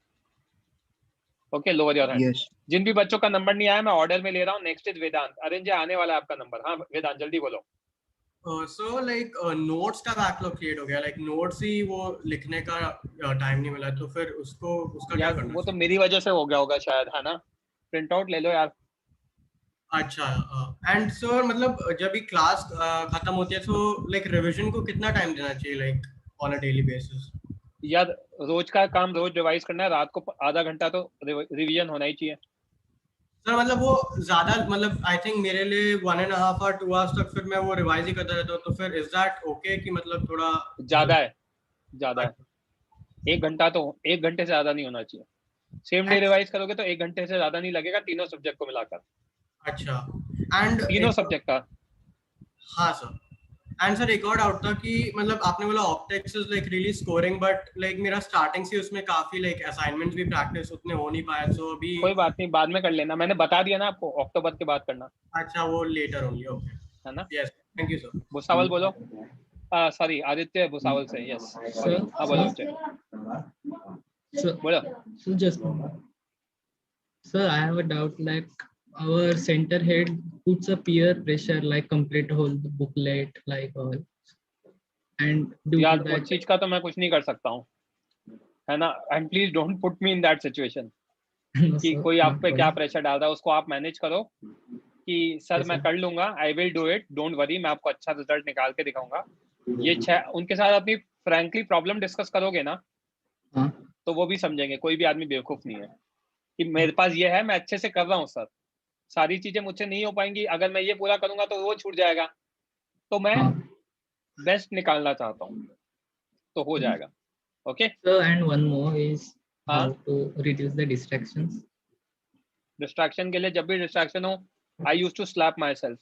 Okay, lower your hand. जिन भी बच्चों का नंबर नहीं आया मैं ऑर्डर में ले रहा हूँ। Next is Vedanta. अरेंज आने वाला है आपका नंबर। हाँ वेदांत जल्दी बोलो। सो लाइक नोट्स का बैकलॉग क्रिएट हो गया, लाइक नोट्स ही वो लिखने का टाइम नहीं मिला, तो फिर उसका क्या करना? वो तो मेरी वजह से हो गया होगा शायद, है ना? प्रिंट आउट ले लो यार। अच्छा, एंड सर मतलब जब भी क्लास खत्म होती है तो लाइक रिवीजन को कितना टाइम देना चाहिए, like on a daily basis? यार रोज का काम रोज रिवाइज करना है, रात को आधा घंटा तो रिवीजन होना ही चाहिए। सर मतलब वो ज्यादा, मतलब आई थिंक मेरे लिए 1.5 और 2 hours तक फिर मैं वो रिवाइज ही करता रहता हूँ, तो फिर इज दैट ओके कि मतलब थोड़ा ज्यादा है? 1 घंटा तो 1 घंटे से ज्यादा नहीं होना चाहिए। सेम डे रिवाइज करोगे तो 1 घंटे से ज्यादा नहीं लगेगा, तीनों सब्जेक्ट को मिलाकर। अच्छा, एंड तीनों सब्जेक्ट का। हाँ सर। एंड सर एक और डाउट था कि मतलब आपने बोला optics is like really scoring, but like मेरा स्टार्टिंग से उसमें काफी लाइक असाइनमेंट्स भी प्रैक्टिस उतने हो नहीं पाए, सो अभी कोई बात नहीं, बाद में कर लेना, मैंने बता दिया ना आपको, अक्टूबर के बाद करना। अच्छा, वो लेटर ओनली। ओके, है ना? Yes, thank you sir. Bhusawal बोलो। सॉरी आदित्य भुसावल से। यस हाँ बोलो बोलो। So just sir, I have a doubt. Like our center head puts a peer pressure, like complete whole booklet, like all. And यार उस चीज का तो मैं कुछ नहीं कर सकता हूँ, है ना? And please don't put me in that situation कि कोई आप पे क्या प्रेशर डाल रहा है, उसको आप मैनेज करो। कि सर मैं कर लूंगा, आई will do it, don't worry, मैं आपको अच्छा रिजल्ट निकाल के दिखाऊंगा। ये 6 उनके साथ अपनी फ्रैंकली प्रॉब्लम डिस्कस करोगे ना, तो वो भी समझेंगे, कोई भी आदमी बेवकूफ नहीं है कि मेरे पास ये है, मैं अच्छे से कर रहा हूँ सर, सारी चीजें मुझसे नहीं हो पाएंगी, अगर मैं ये पूरा करूंगा तो वो छूट जाएगा, तो मैं बेस्ट निकालना चाहता हूँ, तो हो जाएगा। Okay So and one more is how to reduce the distractions. Distraction के लिए जब भी डिस्ट्रैक्शन हो, I used to slap myself,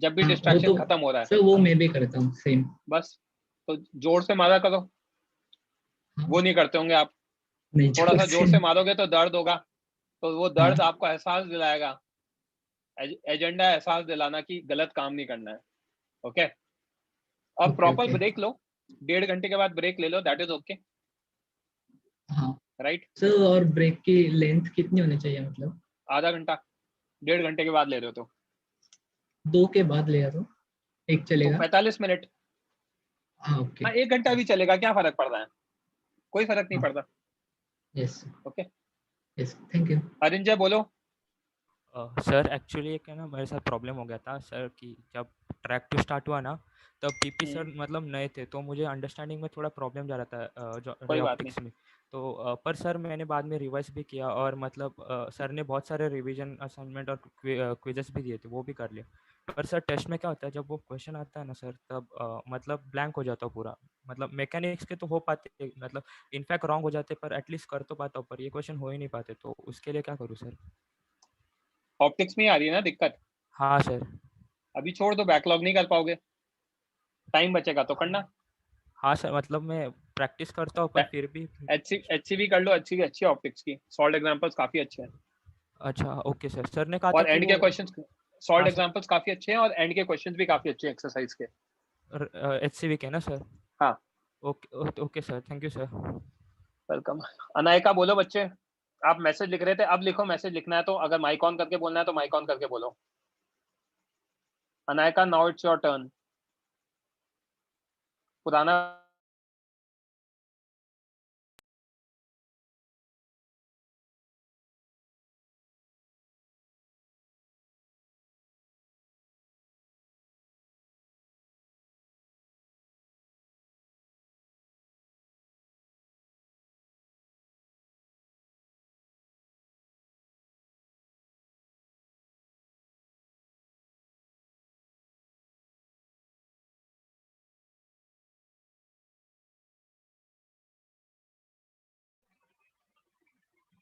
जब भी वो डिस्ट्रैक्शन तो खत्म हो रहा है सर वो मैं भी करता हूँ सेम। बस तो जोर से मारा करो, वो नहीं करते होंगे आप, नहीं, थोड़ा सा जोर से नहीं। मारोगे तो दर्द होगा, तो वो दर्द आपको एहसास दिलाएगा, एजेंडा एहसास दिलाना कि गलत काम नहीं करना है। ओके अब प्रॉपर ब्रेक लो, 1.5 घंटे के बाद ब्रेक ले लो, दैट इज ओके। हाँ राइट सर, और ब्रेक की लेंथ कितनी होनी चाहिए, मतलब आधा घंटा, 1.5 घंटे के बाद ले रहे हो तो 2 के बाद ले तो 1 चलेगा, तो 45 मिनट। हाँ ओके। हाँ 1 घंटा भी चलेगा, क्या फर्क पड़ रहा है, कोई फर्क नहीं पड़ता। Yes okay yes, thank you. Arinjay बोलो। सर एक्चुअली क्या ना, मेरे साथ प्रॉब्लम हो गया था सर कि जब ट्रैक टू स्टार्ट हुआ ना, तब पीपी सर मतलब नए थे, तो मुझे अंडरस्टैंडिंग में थोड़ा प्रॉब्लम जा रहा था कोई बात ऑप्टिक्स में। तो पर सर मैंने बाद में रिवाइज भी किया, और मतलब सर ने बहुत सारे रिवीजन असाइनमेंट और क्विजेस भी दिए थे, वो भी कर लिया। पर सर टेस्ट में क्या होता है, जब वो क्वेश्चन आता है ना सर, तब मतलब ब्लैंक हो जाता हूँ पूरा, मतलब मैकेनिक्स के तो हो पाते, मतलब इनफैक्ट रॉन्ग हो जाते, पर एटलीस्ट कर तो पाता हूँ, पर ये क्वेश्चन हो ही नहीं पाते, तो उसके लिए क्या करूँ सर? ऑप्टिक्स में आ रही है ना दिक्कत? हाँ सर। अभी छोड़ दो, बैकलॉग नहीं कर पाओगे, टाइम बचेगा तो करना। हाँ सर, मतलब मैं प्रैक्टिस करता हूँ, पर फिर भी HCV कर लो, अच्छी ऑप्टिक्स की सॉल्ड एग्जांपल्स काफी अच्छे हैं। अच्छा ओके सर, सर ने कहा था और कि एंड के क्वेश्चंस सॉल्ड हाँ, एग्जांपल्स काफी अच्छे हैं, और एंड के क्वेश्चंस भी काफी अच्छे हैं एक्सरसाइज के। HCV के ना सर? हाँ okay okay sir, thank you sir. Welcome. Anayka बोलो बच्चे, आप मैसेज लिख रहे थे, अब लिखो, मैसेज लिखना है तो अगर माइक ऑन करके बोलना है तो माइक ऑन करके बोलो। Anayka now it's your turn. पुराना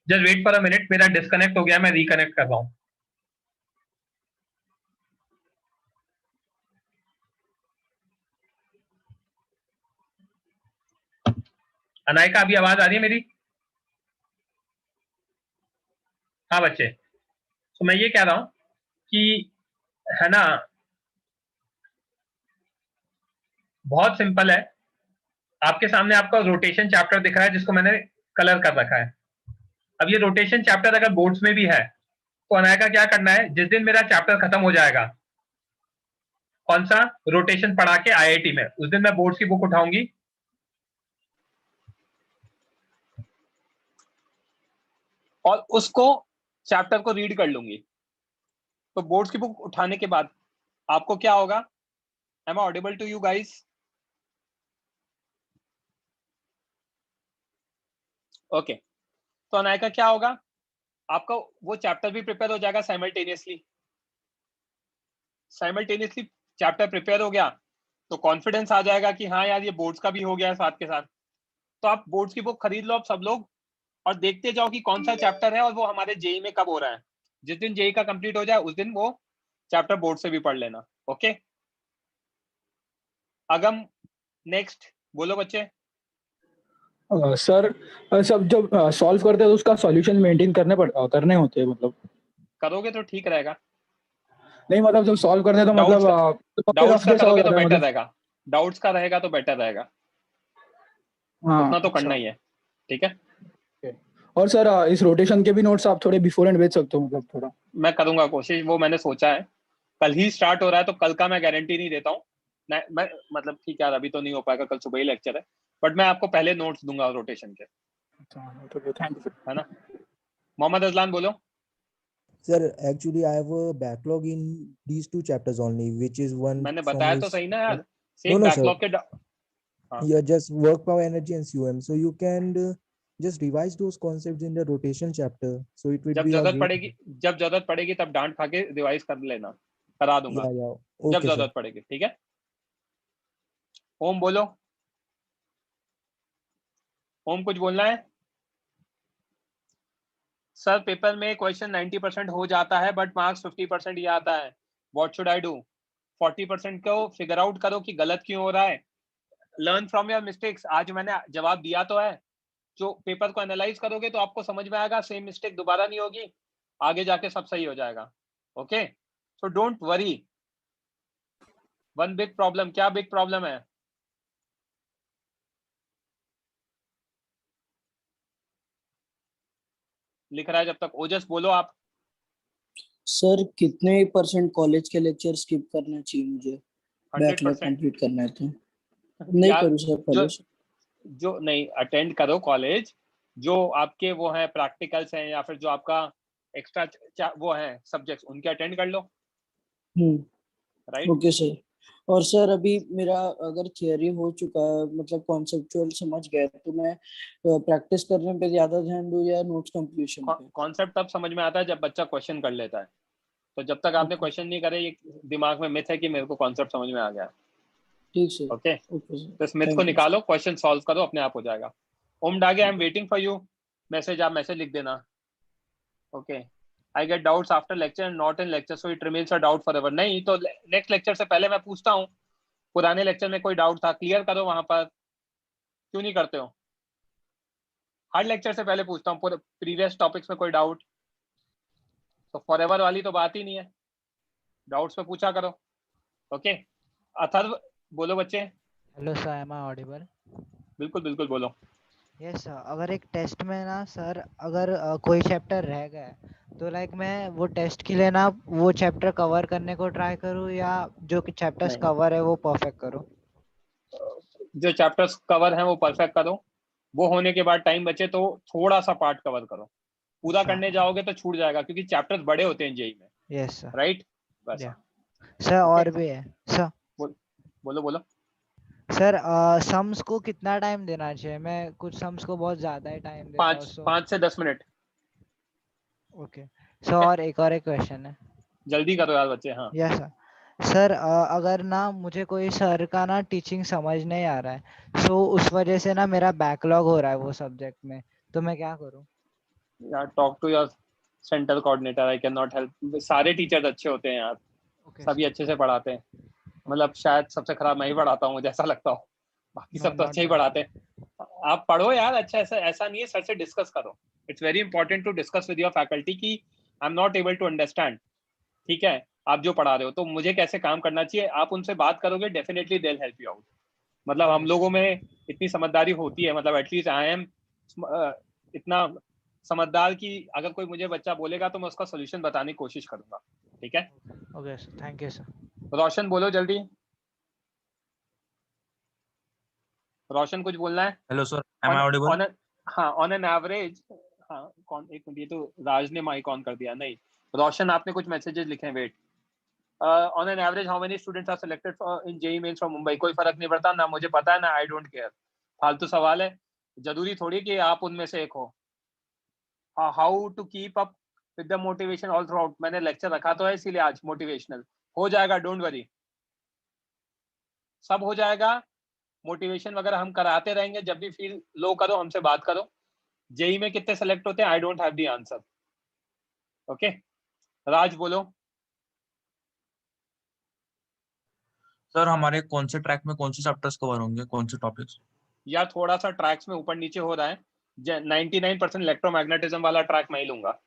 just wait for a minute, मेरा डिस्कनेक्ट हो गया, मैं रिकनेक्ट कर रहा हूँ। अनायका अभी आवाज आ रही है मेरी? हाँ बच्चे, तो मैं ये कह रहा हूँ कि है ना, बहुत सिंपल है। आपके सामने आपका रोटेशन चैप्टर दिख रहा है जिसको मैंने कलर कर रखा है। अब ये रोटेशन चैप्टर अगर बोर्ड्स में भी है तो अनायका क्या करना है, जिस दिन मेरा चैप्टर खत्म हो जाएगा, कौन सा रोटेशन पढ़ा के IIT में, उस दिन मैं बोर्ड्स की बुक उठाऊंगी और उसको चैप्टर को रीड कर लूंगी। तो बोर्ड्स की बुक उठाने के बाद आपको क्या होगा? Am I audible to you guys? Okay, तो अनायका क्या होगा, आपका वो चैप्टर भी प्रिपेयर हो जाएगा साइमल्टेनियसली चैप्टर प्रिपेयर हो गया तो कॉन्फिडेंस आ जाएगा कि हाँ यार ये बोर्ड्स का भी हो गया है साथ के साथ। तो आप बोर्ड्स की बुक खरीद लो आप सब लोग, और देखते जाओ कि कौन सा चैप्टर है और वो हमारे जेई में कब हो रहा है। जिस दिन जेई का कंप्लीट हो जाए उस दिन वो चैप्टर बोर्ड से भी पढ़ लेना। ओके अगम नेक्स्ट बोलो बच्चे। सर सब जब सॉल्व करते हैं तो उसका सॉल्यूशन मेंटेन करने होते हैं, मतलब करोगे तो ठीक रहेगा। नहीं मतलब जब सॉल्व करते हैं तो मतलब डाउट्स का करोगे तो बेटर मतलब रहेगा, डाउट्स का रहेगा तो बेटर रहेगा, हाँ उतना तो अच्छा। करना ही है। ठीक है, और सर इस रोटेशन के भी नोट्स आप थोड़े बिफोर एंड भेज सकते हो, मतलब थोड़ा। मैं करूंगा कोशिश, वो मैंने सोचा है। कल ही स्टार्ट हो रहा है तो कल का मैं गारंटी नहीं देता हूँ, मैं मतलब ठीक है अभी तो नहीं हो पाएगा, कल सुबह ही लेक्चर है, बट मैं आपको पहले नोट्स दूंगा रोटेशन के, थैंक यू है ना। मोहम्मद अजलान बोलो। Sir, actually, I have a backlog in these two chapters only, which is one मैंने from बताया तो his. सही ना यार, No, same no, sir. Backlog के हाँ Yeah, just work power energy and COM. So you can just revise those concepts in the rotation chapter. So it would जब be a जरूरत great. पड़ेगी, जब जरूरत पड़ेगी तब डांट खा के रिवाइज कर लेना, करा दूंगा Yeah, yeah. जब Okay, sir. जरूरत पड़ेगी, ठीक है। ओम बोलो, ओम कुछ बोलना है? सर पेपर में क्वेश्चन 90% हो जाता है बट मार्क्स 50% ही आता है, व्हाट शुड आई डू? 40% को फिगर आउट करो कि गलत क्यों हो रहा है, लर्न फ्रॉम योर मिस्टेक्स। आज मैंने जवाब दिया तो है, जो पेपर को एनालाइज करोगे तो आपको समझ में आएगा, सेम मिस्टेक दोबारा नहीं होगी, आगे जाके सब सही हो जाएगा। Okay, so don't worry. One big problem, क्या बिग प्रॉब्लम है? लिख रहा है जब तक, ओजस बोलो आप। सर कितने परसेंट कॉलेज के लेक्चर स्किप करना चाहिए मुझे, बैकलॉग 100%। कंप्लीट करना है तो? नहीं यार करूँ सर जो पहले से? जो नहीं अटेंड करो कॉलेज, जो आपके वो है प्रैक्टिकल्स हैं या फिर जो आपका एक्स्ट्रा वो है सब्जेक्ट्स, उनके अटेंड कर लो, राइट? Okay sir. और सर अभी मेरा अगर थियरी हो चुका है, मतलब कॉन्सेप्चुअल समझ गया, तो मैं प्रैक्टिस करने पे ज्यादा ध्यान दूं या नोट्स कंप्लीशन पे? कॉन्सेप्ट तब समझ में आता है जब बच्चा क्वेश्चन कर लेता है, तो जब तक आपने क्वेश्चन नहीं करे, ये दिमाग में मिथ है कि मेरे को कॉन्सेप्ट समझ में आ गया। ठीक सर। ओके, ओके सर, तो इस मिथ को थैंक यू। निकालो, क्वेश्चन सॉल्व करो, अपने आप हो जाएगा। Om Dage, I am waiting for you message, आप मैसेज लिख देना। Okay, I get doubts after lecture and not in lecture so it remains a doubt forever. नहीं तो नेक्स्ट लेक्चर से पहले मैं पूछता हूँ, पुराने लेक्चर में कोई डाउट था, क्लियर करो वहां पर, क्यों नहीं करते हो? हर लेक्चर से पहले पूछता हूँ, प्रीवियस टॉपिक्स में कोई डाउट, तो फॉरएवर वाली तो बात ही नहीं है, डाउट्स पे पूछा करो। ओके, अथर्व बोलो बच्चे। Hello sir, am I audible? बिल्कुल बिल्कुल बोलो। यस सर, अगर एक टेस्ट में ना सर, अगर कोई चैप्टर रह गया तो लाइक मैं वो टेस्ट के लिए ना वो चैप्टर कवर करने को ट्राई करूँ, या जो कि चैप्टर्स नहीं, कवर है वो परफेक्ट करूँ? जो चैप्टर्स कवर हैं वो परफेक्ट करो, वो होने के बाद टाइम बचे तो थोड़ा सा पार्ट कवर करो, पूरा करने जाओगे तो छूट जाएगा क्योंकि चैप्टर्स बड़े होते हैं जेई में। Yes sir. राइट, बस। सर और भी है सर। बोलो बोलो। सर सम्स को कितना टाइम देना चाहिए? मैं कुछ सम्स को बहुत ज्यादा ही टाइम देता हूँ। 5 से 10 मिनट। ओके सर, और एक क्वेश्चन है, जल्दी करो यार बच्चे। हाँ यस सर। सर अगर ना मुझे कोई सर का ना टीचिंग समझ नहीं आ रहा है, सो उस वजह से ना मेरा बैकलॉग हो रहा है वो सब्जेक्ट में, तो मैं क्या करूं? यार talk to your centre coordinator, I can not help. सारे टीचर्स अच्छे होते हैं यार, सभी अच्छे से पढ़ाते हैं, मतलब शायद सबसे खराब मैं ही पढ़ाता हूँ, मुझे ऐसा लगता हो, बाकी सब तो अच्छे ही पढ़ाते हैं। आप पढ़ो यार अच्छा, ऐसा नहीं है, सर से डिस्कस करो। It's very important to discuss with your faculty कि I am not able to understand, ठीक है, आप जो पढ़ा रहे हो तो मुझे कैसे काम करना चाहिए, आप उनसे बात करोगे, definitely they will help you out. मतलब हम लोगों में इतनी समझदारी होती है, मतलब एटलीस्ट आई एम इतना समझदार कि अगर कोई मुझे बच्चा बोलेगा तो मैं उसका सोल्यूशन बताने की कोशिश करूंगा, ठीक है? Okay sir, thank you sir. Roshan बोलो जल्दी। रोशन कुछ बोलना है? Hello sir, am I audible? हाँ, ऑन एन एवरेज। हाँ कौन, एक मिनट, ये तो राज ने माइक ऑन कर दिया। नहीं रोशन, आपने कुछ मैसेजेस लिखे हैं, wait. On an average how many students are selected in JEE Mains from Mumbai? कोई फर्क नहीं पड़ता ना, मुझे पता है ना, आई डोंट केयर। फालतू सवाल है, जरूरी थोड़ी कि आप उनमें से एक हो। How to keep up with the motivation all throughout? मैंने लेक्चर रखा तो है इसीलिए आज, मोटिवेशनल हो जाएगा, डोंट वरी, सब हो जाएगा। मोटिवेशन वगैरह हम कराते रहेंगे, जब भी फील लो करो हमसे बात करो। जेई में कितने सेलेक्ट होते हैं, I don't have the answer. Okay, Raj बोलो। सर हमारे कौन से ट्रैक में कौन से चैप्टर्स कवर होंगे, कौन से टॉपिक्स? यार थोड़ा सा ट्रैक्स में ऊपर नीचे हो रहा है, 99% इलेक्ट्रोमैग्नेटिज्म वाला ट्रैक मैं ही लूंगा।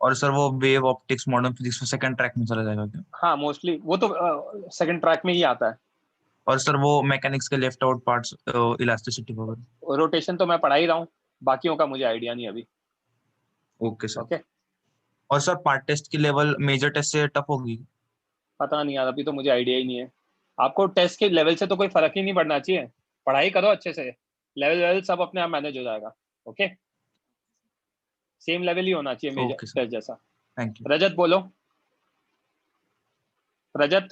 और सर वो वेव ऑप्टिक्स मॉडर्न फिजिक्स में सेकंड ट्रैक में चला जाएगा क्या? हाँ मोस्टली वो तो सेकंड ट्रैक में ही आता है। और सर वो मैकेनिक्स के लेफ्ट आउट पार्ट्स, इलास्टिसिटी वगैरह? रोटेशन तो मैं पढ़ा ही रहा हूँ, बाकियों का मुझे आइडिया नहीं अभी। Okay sir. ओके, और सर पार्ट टेस्ट की लेवल मेजर टेस्ट से टफ होगी? पता नहीं यार, अभी तो मुझे आइडिया ही नहीं है। आपको टेस्ट के लेवल से तो कोई फर्क ही नहीं पड़ना चाहिए, पढ़ाई करो अच्छे से, लेवल सब अपने आप मैनेज हो जाएगा। ओके, सेम लेवल ही होना चाहिए मेजर टेस्ट जैसा। Thank you. रजत बोलो। रजत,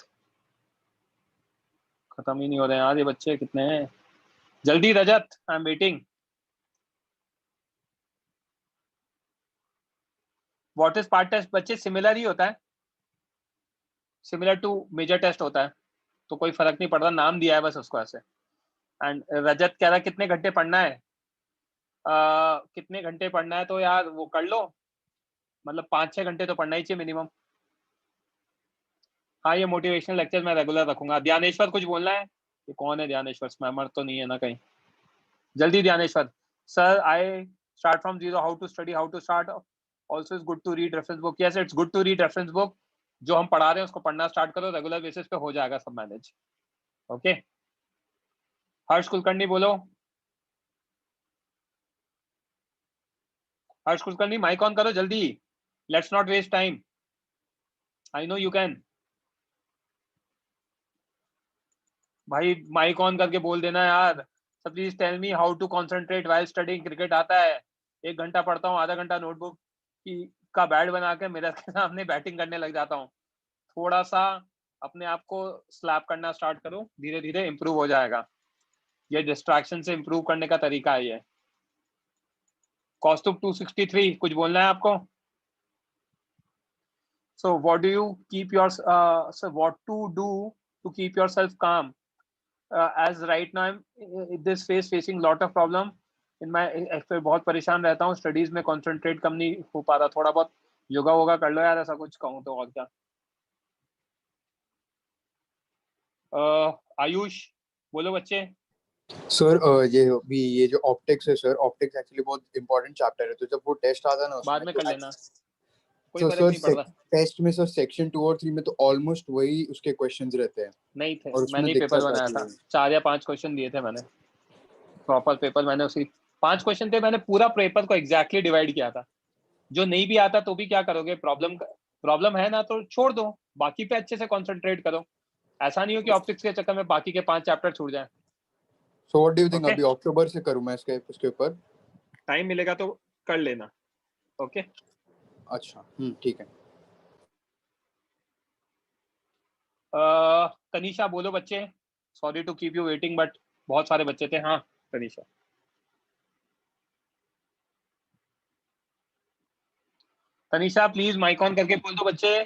खत्म ही नहीं हो रहे यार ये बच्चे, कितने हैं? जल्दी Rajat, I am waiting. What is part test? बच्चे सिमिलर ही होता है, सिमिलर टू मेजर टेस्ट होता है, तो कोई फर्क नहीं पड़ता, नाम दिया है बस उसको ऐसे। एंड रजत कह रहा है कितने घंटे पढ़ना है? कितने घंटे पढ़ना है तो यार वो कर लो, मतलब 5-6 घंटे तो पढ़ना ही चाहिए मिनिमम। हाँ ये मोटिवेशनल लेक्चर मैं रेगुलर रखूंगा। ध्यानेश्वर कुछ बोलना है? ये कौन है ध्यानेश्वर? स्पैमर तो नहीं है ना कहीं? जल्दी Dhyaneshwar. Sir I start from zero, how to study, how to start, also is good to read reference book. Yes it's good to read reference book, जो हम पढ़ा रहे हैं उसको पढ़ना स्टार्ट करो, रेगुलर बेसिस पे हो जाएगा सब मैनेज। ओके हर्ष कुलकर्णी बोलो। हर्ष कुलकर्णी माइक ऑन करो जल्दी, let's not waste time, I know you can. भाई माइक ऑन करके बोल देना यार। सब please tell me how to concentrate while studying cricket. आता है, 1 घंटा पढ़ता हूँ, आधा घंटा नोटबुक का बैट बना के मेरे के सामने बैटिंग करने लग जाता हूँ। थोड़ा सा अपने आप को स्लैप करना स्टार्ट करो, धीरे धीरे इंप्रूव हो जाएगा। ये डिस्ट्रैक्शन से इंप्रूव करने का तरीका है ये। कौस्तुभ 263 कुछ बोलना है आपको? So what do you keep your so what to do to keep yourself calm? As right now I'm this facing lot of problem in my, बहुत परेशान रहता हूँ स्टडीज में, कंसंट्रेट कम नहीं हो पा रहा। थोड़ा बहुत योगा वोगा कर लो यार, ऐसा कुछ कहूँ तो। और क्या? आयुष बोलो बच्चे। सर ये जो ऑप्टिक्स है सर, ऑप्टिक्स एक्चुअली बहुत इंपॉर्टेंट चैप्टर है, तो जब वो टेस्ट आता है ना बाद में कर लेना, कोई तो फर्क नहीं पड़ सर रहा। टेस्ट में सर सेक्शन 2 और 3 में तो ऑलमोस्ट वही उसके क्वेश्चंस रहते हैं। नहीं थे, और उसमें मैंने ही पेपर दिक्कत बनाया आती था, है। 4 या 5 क्वेश्चन दिए थे मैंने, प्रॉपर पेपर मैंने उसी 5 क्वेश्चन थे, मैंने पूरा पेपर को एग्जैक्टली डिवाइड किया था। जो नहीं भी आता तो भी क्या करोगे, प्रॉब्लम है ना तो छोड़ दो, बाकी पे अच्छे से कंसंट्रेट करो। ऐसा नहीं हो कि ऑप्टिक्स के चक्कर में बाकी के 5 चैप्टर छूट जाए। So what do you think, Okay? अभी अक्टूबर से करूं मैं इसके ऊपर? टाइम मिलेगा तो कर लेना। ओके अच्छा ठीक है। तनीषा बोलो बच्चे। Sorry to keep you waiting but बहुत सारे बच्चे थे। हाँ Tanisha. Tanisha please mic on करके बोल दो बच्चे।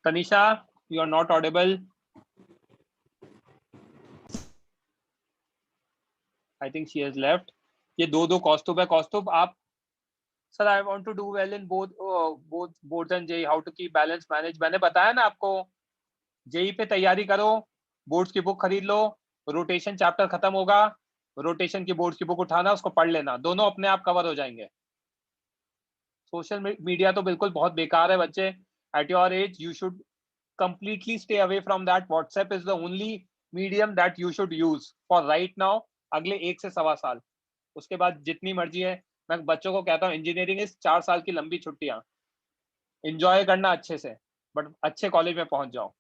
Tanisha you are not audible. I think she has left. ये दो कौस्तुभ है। कौस्तुभ आप, sir I want to do well in both and JEE, how to keep balance manage. मैंने बताया ना आपको, जेई पे तैयारी करो, बोर्ड्स की बुक खरीद लो, रोटेशन चैप्टर खत्म होगा, रोटेशन की बोर्ड्स की बुक उठाना, उसको पढ़ लेना, दोनों अपने आप कवर हो जाएंगे। सोशल मीडिया तो बिल्कुल बहुत बेकार है बच्चे। At your age you should completely stay away from that. WhatsApp is the only medium that you should use for right now, अगले 1 से 1.25 साल। उसके बाद जितनी मर्जी है। मैं बच्चों को कहता हूँ इंजीनियरिंग इस 4 साल की लंबी छुट्टियां, एंजॉय करना अच्छे से, बट अच्छे कॉलेज में पहुंच जाओ।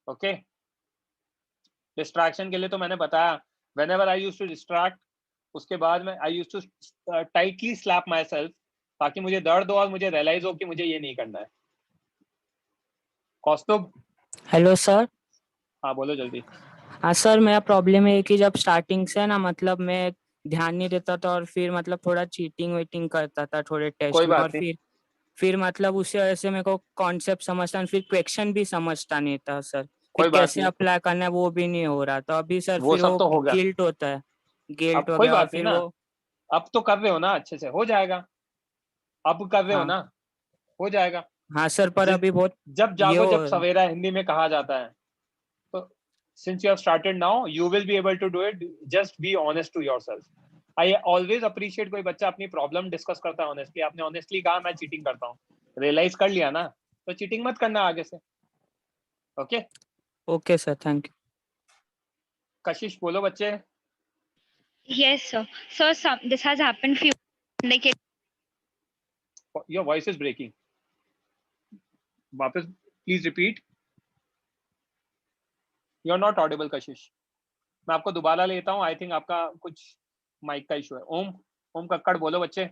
ओके डिस्ट्रैक्शन के लिए तो मैंने बताया, whenever I used to distract, उसके बाद में I used to tightly slap myself, ताकि मुझे दर्द हो और मुझे रियलाइज हो कि मुझे ये नहीं करना है। कौस्तुभ हेलो सर। हाँ बोलो जल्दी। हाँ सर, मेरा प्रॉब्लम है कि जब स्टार्टिंग से ना, मतलब मैं ध्यान नहीं देता था और फिर मतलब थोड़ा चीटिंग वेटिंग करता था थोड़े टेस्ट कोई में, बात और नहीं। फिर मतलब उसी वजह से मेरे को कॉन्सेप्ट समझता नहीं, फिर क्वेश्चन भी समझता नहीं था सर, कोई फिर बात कैसे नहीं, अप्लाई करना है वो भी नहीं हो रहा था अभी सर। वो फिर सब वो तो हो गया। गिल्ट होता है, गिल्ट अब कोई वगैरह, और बात नहीं फिर ना, वो। अब तो कर रहे हो ना अच्छे से, हो जाएगा। अब कर रहे हो हाँ ना, हो जाएगा। हाँ सर, पर अभी बहुत जब ये जागो हो जब सवेरा, हिंदी में कहा जाता है। तो since you have started now, you will be able to do it. Just be honest to yourself. I always appreciate कोई बच्चा अपनी प्रॉब्लम डिस्कस करता है ऑनेस्टली। आपने ऑनेस्टली कहा मैं चीटिंग करता हूँ, रियलाइज कर लिया ना, तो चीटिंग मत करना आगे से। Okay okay sir, thank you. कशिश बोलो बच्चे। Yes, sir. So this has happened few like it. Your voice is breaking. वापस please repeat. You are not audible, Kashish. मैं आपको दोबारा लेता हूँ, आई थिंक आपका कुछ माइक का इशू है। ओम कक्कड़ बोलो बच्चे।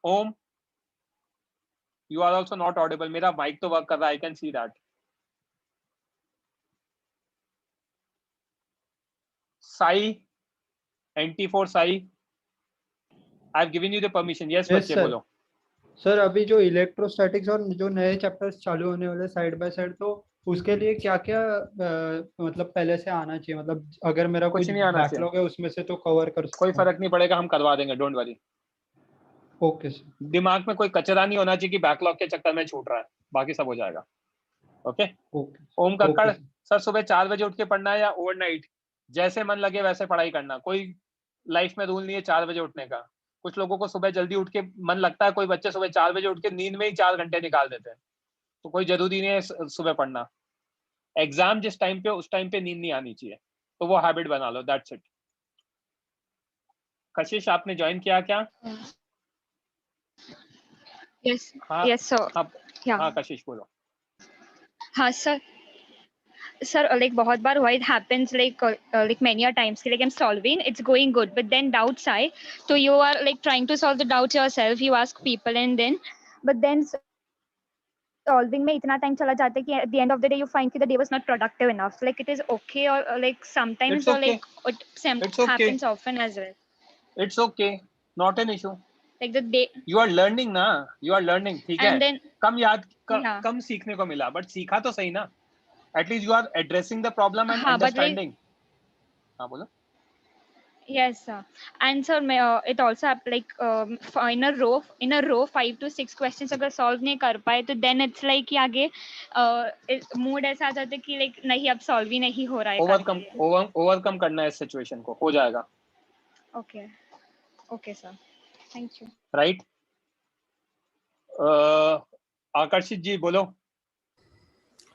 Om, you are also not audible. मेरा माइक तो वर्क कर रहा है, I can see that. Sai, NT4 Sai, I have given you the permission. Yes बच्चे सर। बोलो। सर अभी जो इलेक्ट्रोस्टैटिक्स और जो नए चैप्टर्स चालू होने वाले साइड बाय साइड, तो उसके लिए क्या क्या मतलब पहले से आना चाहिए? मतलब अगर मेरा कुछ कुछ नहीं आना चाहिए, बैकलॉग है उसमें से तो कवर कर कोई सकता हूँ। फर्क नहीं पड़ेगा, हम करवा देंगे, डोंट वरी। Okay sir. दिमाग में कोई कचरा नहीं होना चाहिए कि बैकलॉग के चक्कर में छूट रहा है, बाकी सब हो जाएगा। ओके। ओम कक्कड़, सर सुबह 4 बजे उठ के पढ़ना है या ओवरनाइट? जैसे मन लगे वैसे पढ़ाई करना, कोई लाइफ में रूल नहीं है 4 बजे उठने का। कुछ लोगों को सुबह जल्दी उठ के मन लगता है, कोई बच्चे सुबह 4 बजे उठ के नींद में ही 4 घंटे निकाल देते हैं, तो कोई जरूरी नहीं है सुबह पढ़ना। एग्जाम जिस टाइम पे, उस टाइम पे नींद नहीं आनी चाहिए, तो वो हैबिट बना लो, दैट्स इट। कशिश, आपने ज्वाइन किया क्या? Yes, हाँ yes, sir. हाँ Yeah. हाँ कशिश बोलो। हाँ सर, like बहुत बार हुआ, it happens like many a times कि like I'm solving, it's going good, but then doubts आए, so you are like trying to solve the doubts yourself, you ask people and then, but then solving में इतना time चला जाता है कि at the end of the day you find कि the day was not productive enough, like it is okay, or like sometimes It's or okay. like it It's okay. happens often as well, It's okay, not an issue. like the day You are learning ना, you are learning, ठीक है? and then yeah. कम सीखने को मिला, but सीखा तो सही ना? At least you are addressing the problem and हाँ, but like understanding. हाँ बोलो। yes sir, and sir it also like in a row 5 to 6 questions अगर solve नहीं कर पाए तो then it's like कि आगे mood ऐसा आ जाता है कि like नहीं अब solve ही नहीं हो रहा है ओवरकम करना है इस सिचुएशन को, हो जाएगा। okay sir, thank you. Right. आकर्षित जी बोलो।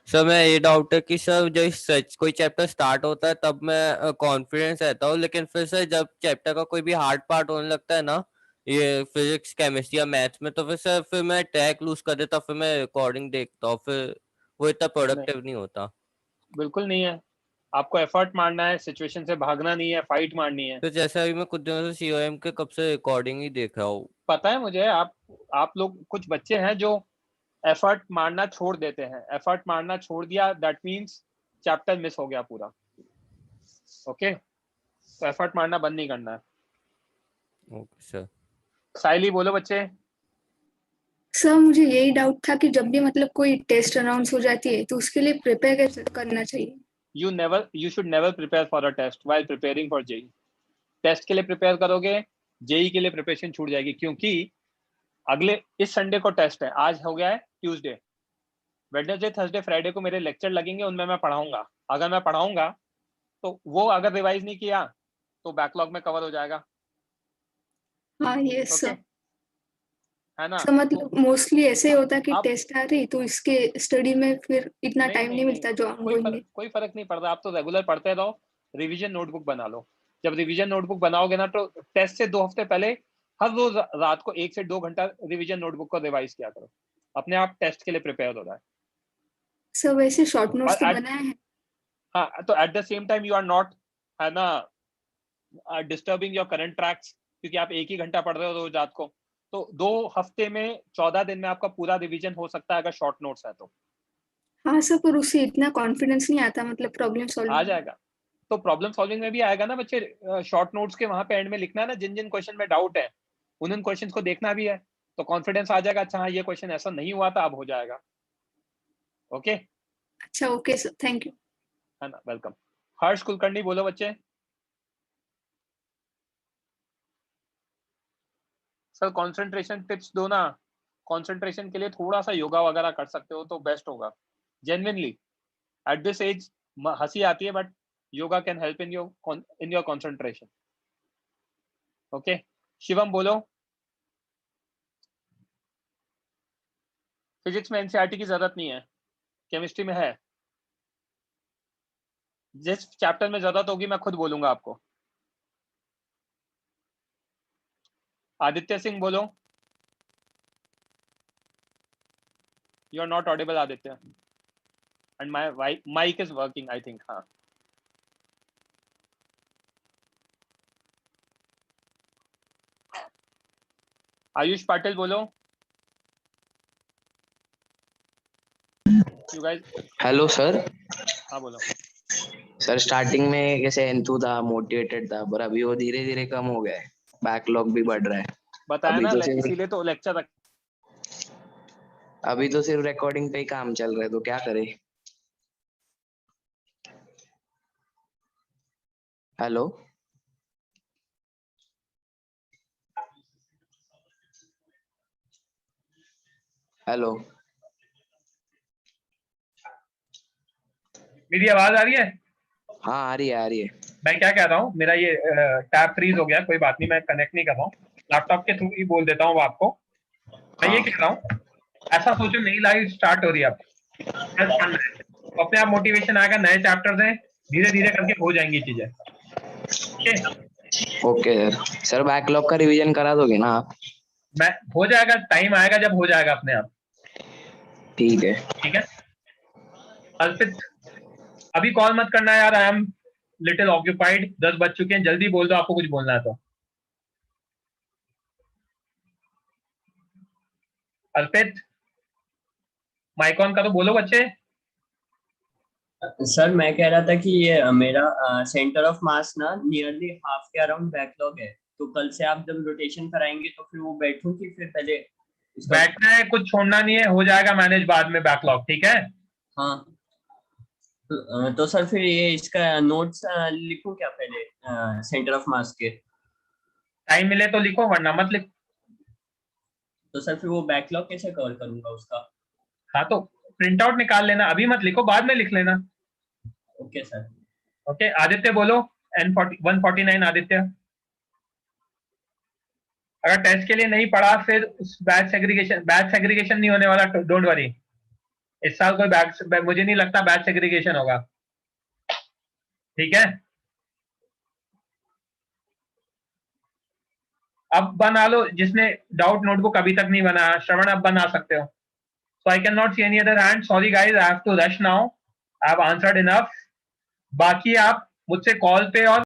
सर मैं ये डाउट है कि सर जब कोई चैप्टर स्टार्ट होता है तब मैं कॉन्फिडेंस रहता हूँ, लेकिन फिर सर जब चैप्टर का कोई भी हार्ड पार्ट होने लगता है ना, ये फिजिक्स केमिस्ट्री या मैथ्स में, तो फिर मैं ट्रैक लूज कर देता हूँ, फिर मैं रिकॉर्डिंग देखता हूँ, फिर वो इतना प्रोडक्टिव नहीं होता। बिल्कुल नहीं है, आपको एफर्ट मारना है, सिचुएशन से भागना नहीं है, फाइट मारनी है। तो जैसे अभी मैं कुछ दिनों से COM के कब से रिकॉर्डिंग ही देख रहा हूँ। पता है मुझे, आप लोग कुछ बच्चे हैं जो एफर्ट मारना छोड़ देते हैं। एफर्ट मारना छोड़ दिया, दैट मींस चैप्टर मिस हो गया पूरा। ओके, तो एफर्ट मारना बंद नहीं करना है। Okay sir. साइली बोलो बच्चे। सर मुझे यही डाउट था कि जब भी मतलब कोई टेस्ट अनाउंस हो जाती है तो उसके लिए प्रिपेयर कैसे करना चाहिए? You should never prepare for a test while preparing for JEE. Test के लिए प्रिपेयर करोगे, JEE के लिए प्रिपरेशन छूट जाएगी, क्योंकि अगले इस संडे को टेस्ट है, आज हो गया है ट्यूसडे, वेडनेसडे थर्सडे फ्राइडे को मेरे लेक्चर लगेंगे, उनमें मैं पढ़ाऊंगा। अगर मैं पढ़ाऊंगा तो वो अगर रिवाइज नहीं किया तो बैकलॉग में कवर हो जाएगा। हाँ ये सर है ना? सर मतलब मोस्टली ऐसे ही होता है कि टेस्ट आ रही तो इसके स्टडी में फिर इतना टाइम नहीं मिलता जो कोई फर्क नहीं पड़ता। आप तो रेगुलर पढ़ते रहो, रिवीजन नोटबुक बना लो। जब रिवीजन नोटबुक बनाओगे ना तो टेस्ट से 2 हफ्ते पहले हर रोज रात को 1 से 2 घंटा रिवीजन नोटबुक को रिवाइज किया करो, अपने आप टेस्ट के लिए प्रिपेयर हो जाए। सर वैसे शॉर्ट नोट्स तो बनाए हैं। हाँ, तो at the same time you are not, है ना, डिस्टर्बिंग योर करंट ट्रैक्स, क्योंकि आप 1 ही घंटा पढ़ रहे हो रोज रात को। तो 2 हफ्ते में 14 दिन में आपका पूरा रिवीजन हो सकता है अगर शॉर्ट नोट्स है तो। हाँ सर, पर उससे इतना कॉन्फिडेंस नहीं आता, मतलब प्रॉब्लम सॉल्विंग आ जाएगा। तो प्रॉब्लम सॉल्विंग में भी आएगा ना बच्चे। शॉर्ट नोट्स के वहां पे एंड में लिखना है ना, जिन जिन क्वेश्चन में डाउट है उन क्वेश्चन को देखना भी है, तो कॉन्फिडेंस आ जाएगा। अच्छा हाँ, ये क्वेश्चन ऐसा नहीं हुआ था, अब हो जाएगा। ओके अच्छा, ओके सर, थैंक यू। है ना, वेलकम। हर्ष कुलकर्णी बोलो बच्चे। सर कंसंट्रेशन टिप्स दो ना। कंसंट्रेशन के लिए थोड़ा सा योगा वगैरह कर सकते हो तो बेस्ट होगा। जेन्युइनली एट दिस एज हंसी आती है, but yoga can help in your concentration. Okay, Shivam बोलो। फिजिक्स में एनसीईआरटी की जरूरत नहीं है, केमिस्ट्री में है। जिस चैप्टर में जरूरत होगी मैं खुद बोलूंगा आपको। आदित्य सिंह बोलो। You are not audible Aditya, and my mic is working, I think. हाँ. आयुष पाटिल बोलो. You guys. Hello sir. हाँ बोलो. सर स्टार्टिंग में कैसे एंथू था, मोटिवेटेड था, पर अभी वो धीरे धीरे कम हो गया है, बैकलॉग भी बढ़ रहा है. बताया अभी ना, तो इसीलिए तो लेक्चर रख. अभी तो सिर्फ रिकॉर्डिंग पे ही काम चल रहा है, तो क्या करे. हेलो. हेलो. मेरी आवाज आ रही है? हाँ आ रही है, आ रही है. मैं क्या कह रहा हूँ, मेरा ये टैब फ्रीज हो गया, कोई बात नहीं, मैं कनेक्ट नहीं कर रहा हूँ, लैपटॉप के थ्रू ही बोल देता हूँ आपको. मैं ये कह रहा हूँ, ऐसा सोचो नई लाइफ स्टार्ट हो रही है अब, अपने आप मोटिवेशन आएगा, नए चैप्टर्स हैं, धीरे धीरे करके हो जाएंगी चीजें. ओके सर, बैकलॉग का रिवीजन करा दोगे ना आप? मैं हो जाएगा, टाइम आएगा जब हो जाएगा अपने आप. ठीक है. ठीक है. अर्पित अभी कॉल मत करना यार, आई एम लिटिल ऑक्यूपाइड. 10 बज चुके हैं, जल्दी बोल दो आपको कुछ बोलना है तो. अर्पित माइक ऑन करो, बोलो बच्चे. सर मैं कह रहा था कि ये मेरा सेंटर ऑफ मास ना नियरली हाफ के अराउंड बैकलॉग है, तो कल से आप जब रोटेशन कराएंगे तो फिर वो बैठूं कि फिर पहले बैठना है, कुछ छोड़ना नहीं है, हो जाएगा मैनेज बाद में बैकलॉग. ठीक है. हाँ तो सर फिर ये इसका नोट्स लिखूं क्या पहले सेंटर ऑफ मास के? टाइम मिले तो लिखो, वरना मत लिखो. तो सर फिर वो बैकलॉग कैसे कवर करूंगा उसका? हाँ तो प्रिंट आउट निकाल लेना, अभी मत लिखो, बाद में लिख लेना. Okay sir. ओके. आदित्य बोलो. N149 आदित्य. अगर टेस्ट के लिए नहीं पढ़ा फिर बैच सेग्रीगेशन नहीं होने वाला, डोंट वरी. इस साल कोई मुझे नहीं लगता बैच सेग्रीगेशन होगा. ठीक है. अब बना लो, जिसने डाउट नोटबुक अभी तक नहीं बनाया, श्रवण अब बना सकते हो. So I cannot see any other hand. Sorry guys, I have to rush now. I have answered enough. बाकी आप मुझसे कॉल पे और